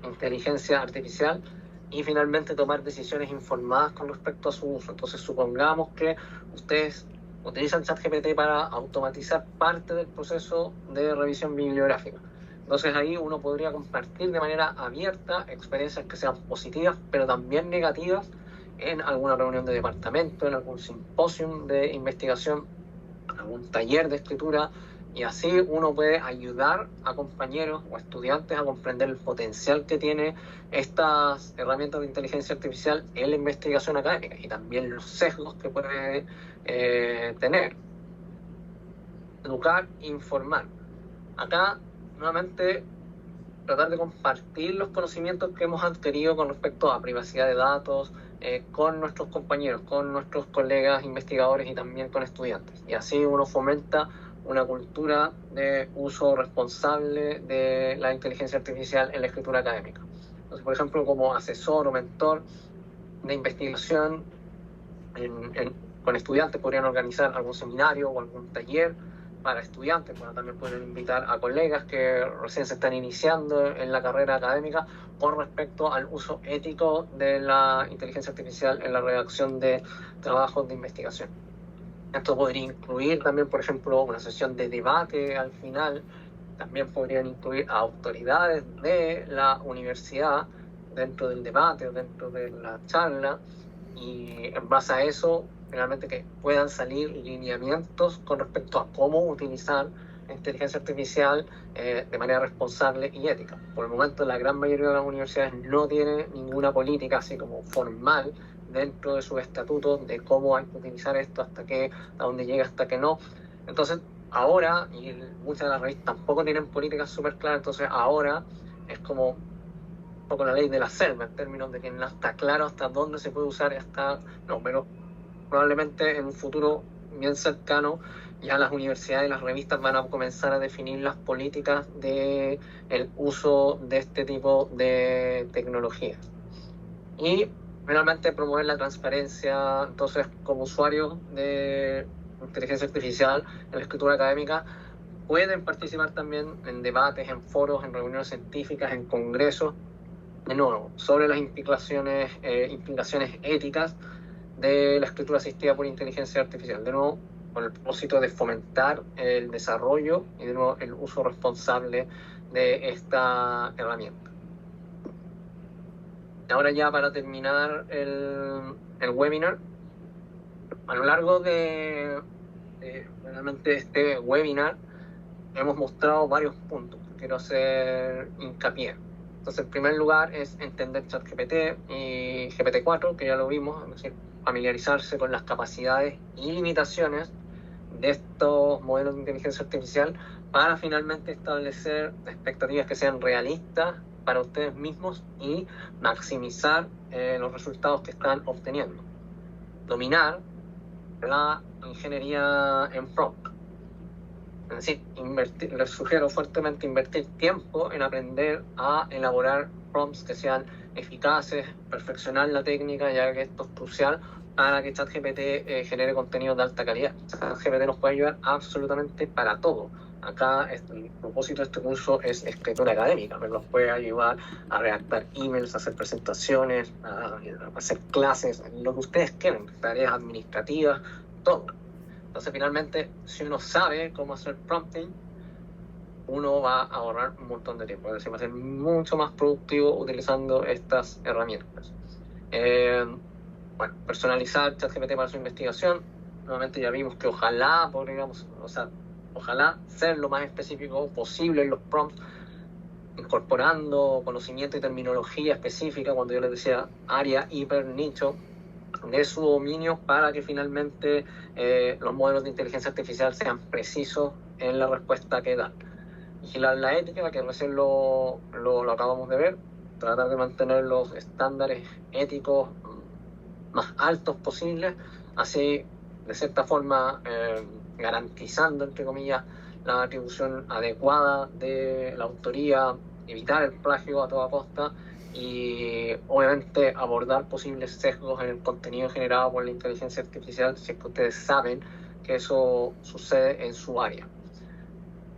inteligencia artificial y finalmente tomar decisiones informadas con respecto a su uso. Entonces, supongamos que ustedes utilizan ChatGPT para automatizar parte del proceso de revisión bibliográfica. Entonces ahí uno podría compartir de manera abierta experiencias que sean positivas, pero también negativas en alguna reunión de departamento, en algún simposium de investigación, en algún taller de escritura, y así uno puede ayudar a compañeros o estudiantes a comprender el potencial que tiene estas herramientas de inteligencia artificial en la investigación académica y también los sesgos que puede tener. Educar, informar. Acá, nuevamente, tratar de compartir los conocimientos que hemos adquirido con respecto a privacidad de datos con nuestros compañeros, con nuestros colegas investigadores y también con estudiantes. Y así uno fomenta una cultura de uso responsable de la inteligencia artificial en la escritura académica. Entonces, por ejemplo, como asesor o mentor de investigación con estudiantes podrían organizar algún seminario o algún taller para estudiantes. Bueno, también pueden invitar a colegas que recién se están iniciando en la carrera académica con respecto al uso ético de la inteligencia artificial en la redacción de trabajos de investigación. Esto podría incluir también, por ejemplo, una sesión de debate al final. También podrían incluir a autoridades de la universidad dentro del debate o dentro de la charla, y en base a eso realmente que puedan salir lineamientos con respecto a cómo utilizar la inteligencia artificial de manera responsable y ética. Por el momento la gran mayoría de las universidades no tiene ninguna política así como formal dentro de sus estatutos de cómo hay que utilizar esto, hasta dónde llega, hasta que no. Entonces ahora, y muchas de las revistas tampoco tienen políticas súper claras, entonces ahora es como poco la ley de la selva, en términos de que no está claro hasta dónde se puede usar, pero probablemente en un futuro bien cercano ya las universidades y las revistas van a comenzar a definir las políticas de el uso de este tipo de tecnología. Y finalmente promover la transparencia. Entonces, como usuarios de inteligencia artificial en la escritura académica, pueden participar también en debates, en foros, en reuniones científicas, en congresos, de nuevo, sobre las implicaciones éticas de la escritura asistida por inteligencia artificial, de nuevo, con el propósito de fomentar el desarrollo y de nuevo el uso responsable de esta herramienta. Ahora ya para terminar el webinar, a lo largo de realmente este webinar hemos mostrado varios puntos que quiero hacer hincapié. Entonces, en primer lugar es entender ChatGPT y GPT-4, que ya lo vimos, es decir, familiarizarse con las capacidades y limitaciones de estos modelos de inteligencia artificial para finalmente establecer expectativas que sean realistas para ustedes mismos y maximizar los resultados que están obteniendo. Dominar la ingeniería en prompt. Es decir, les sugiero fuertemente invertir tiempo en aprender a elaborar prompts que sean eficaces, perfeccionar la técnica, ya que esto es crucial para que ChatGPT genere contenido de alta calidad. ChatGPT nos puede ayudar absolutamente para todo. Acá el propósito de este curso es escritura académica, pero nos puede ayudar a redactar emails, a hacer presentaciones, a hacer clases, lo que ustedes quieran, tareas administrativas, todo. Entonces, finalmente, si uno sabe cómo hacer prompting, uno va a ahorrar un montón de tiempo. Es decir, va a ser mucho más productivo utilizando estas herramientas. Personalizar ChatGPT para su investigación. Nuevamente ya vimos que ojalá ser lo más específico posible en los prompts, incorporando conocimiento y terminología específica, cuando yo les decía área hiper nicho de su dominio, para que finalmente los modelos de inteligencia artificial sean precisos en la respuesta que dan. Vigilar la ética, que recién lo acabamos de ver, tratar de mantener los estándares éticos más altos posibles, así de cierta forma garantizando, entre comillas, la atribución adecuada de la autoría, evitar el plagio a toda costa y obviamente abordar posibles sesgos en el contenido generado por la inteligencia artificial si es que ustedes saben que eso sucede en su área.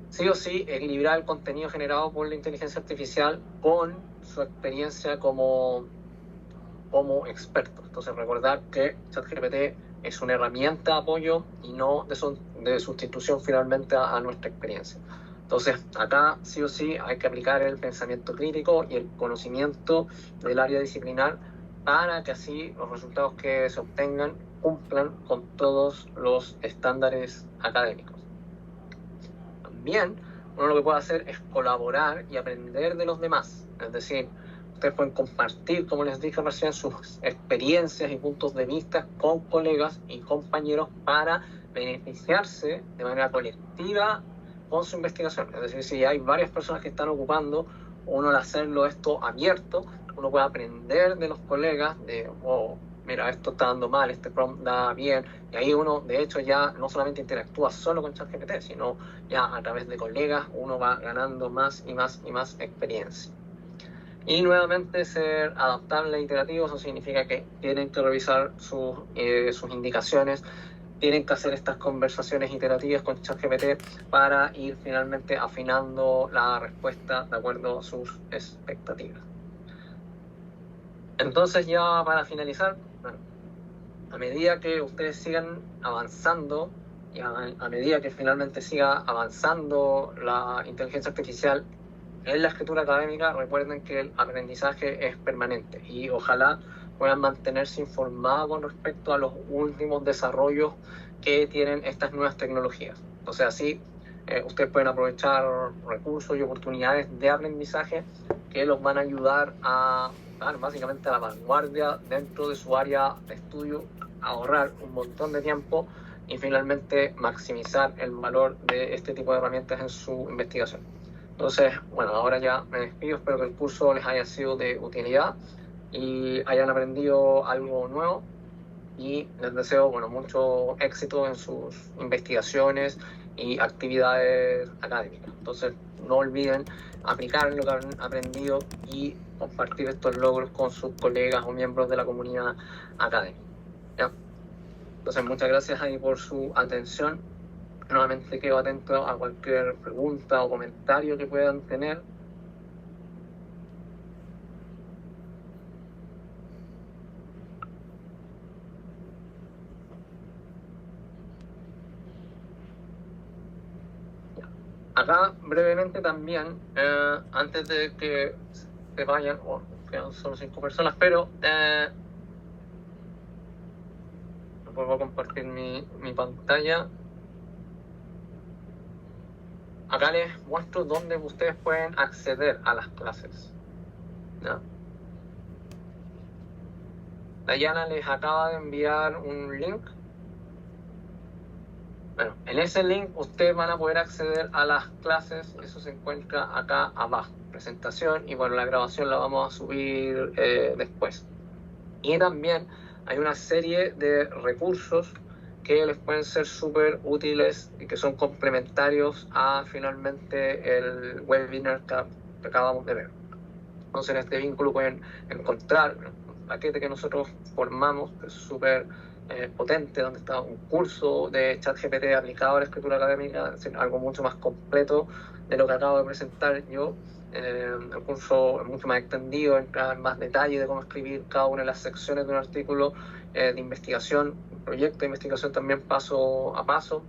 Sí o sí, equilibrar el contenido generado por la inteligencia artificial con su experiencia como experto. Entonces, recordar que ChatGPT es una herramienta de apoyo y no de sustitución finalmente a nuestra experiencia. Entonces, acá sí o sí hay que aplicar el pensamiento crítico y el conocimiento del área disciplinar para que así los resultados que se obtengan cumplan con todos los estándares académicos. También, uno lo que puede hacer es colaborar y aprender de los demás. Es decir, ustedes pueden compartir, como les dije recién, sus experiencias y puntos de vista con colegas y compañeros para beneficiarse de manera colectiva con su investigación. Es decir, si hay varias personas que están ocupando, uno al hacerlo esto abierto, uno puede aprender de los colegas de, mira, esto está dando mal, este prompt da bien, y ahí uno de hecho ya no solamente interactúa solo con ChatGPT, sino ya a través de colegas uno va ganando más y más y más experiencia. Y nuevamente ser adaptable e iterativo, eso significa que tienen que revisar sus indicaciones, tienen que hacer estas conversaciones iterativas con ChatGPT para ir finalmente afinando la respuesta de acuerdo a sus expectativas. Entonces, ya para finalizar, a medida que ustedes sigan avanzando y a medida que finalmente siga avanzando la inteligencia artificial en la escritura académica, recuerden que el aprendizaje es permanente y ojalá puedan mantenerse informados con respecto a los últimos desarrollos que tienen estas nuevas tecnologías. Entonces, así ustedes pueden aprovechar recursos y oportunidades de aprendizaje que los van a ayudar a estar básicamente a la vanguardia dentro de su área de estudio, ahorrar un montón de tiempo y finalmente maximizar el valor de este tipo de herramientas en su investigación. Entonces, bueno, ahora ya me despido, espero que el curso les haya sido de utilidad y hayan aprendido algo nuevo, y les deseo, bueno, mucho éxito en sus investigaciones y actividades académicas. Entonces, no olviden aplicar lo que han aprendido y compartir estos logros con sus colegas o miembros de la comunidad académica. ¿Ya? Entonces, muchas gracias ahí por su atención. Nuevamente quedo atento a cualquier pregunta o comentario que puedan tener. Acá brevemente también, antes de que se vayan, quedan solo 5 personas, pero vuelvo a compartir mi pantalla. Acá les muestro dónde ustedes pueden acceder a las clases, ¿ya? Dayana les acaba de enviar un link. Bueno, en ese link ustedes van a poder acceder a las clases. Eso se encuentra acá abajo, presentación, y bueno, la grabación la vamos a subir después. Y también hay una serie de recursos que les pueden ser súper útiles y que son complementarios a finalmente el webinar que acabamos de ver. Entonces en este vínculo pueden encontrar un paquete que nosotros formamos, que es súper potente, donde está un curso de ChatGPT aplicado a la escritura académica, es decir, algo mucho más completo de lo que acabo de presentar yo. El curso es mucho más extendido, entra en más detalle de cómo escribir cada una de las secciones de un artículo de investigación, un proyecto de investigación también paso a paso,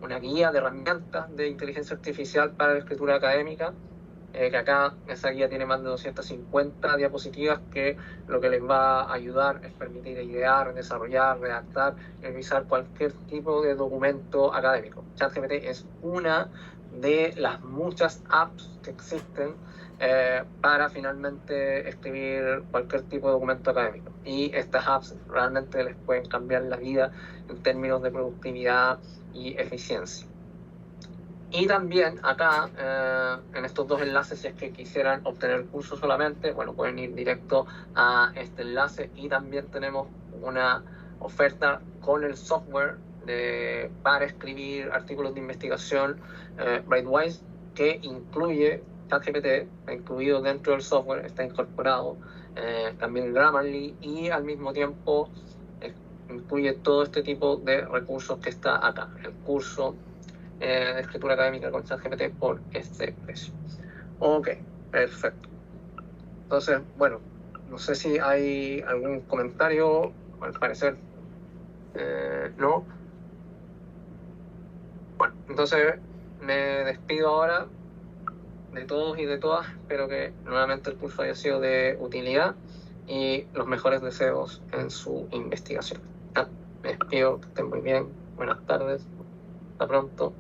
una guía de herramientas de inteligencia artificial para la escritura académica, que acá esa guía tiene más de 250 diapositivas que lo que les va a ayudar es permitir idear, desarrollar, redactar, revisar cualquier tipo de documento académico. ChatGPT es una de las muchas apps que existen para finalmente escribir cualquier tipo de documento académico. Y estas apps realmente les pueden cambiar la vida en términos de productividad y eficiencia. Y también acá, en estos dos enlaces, si es que quisieran obtener el curso solamente, bueno, pueden ir directo a este enlace, y también tenemos una oferta con el software para escribir artículos de investigación Brightwise, que incluye ChatGPT, incluido dentro del software, está incorporado, también Grammarly, y al mismo tiempo incluye todo este tipo de recursos que está acá, el curso de escritura académica con ChatGPT por este precio. Ok, perfecto. Entonces, bueno, no sé si hay algún comentario, al parecer no. Bueno, entonces me despido ahora de todos y de todas. Espero que nuevamente el curso haya sido de utilidad y los mejores deseos en su investigación. Me despido, que estén muy bien, buenas tardes, hasta pronto.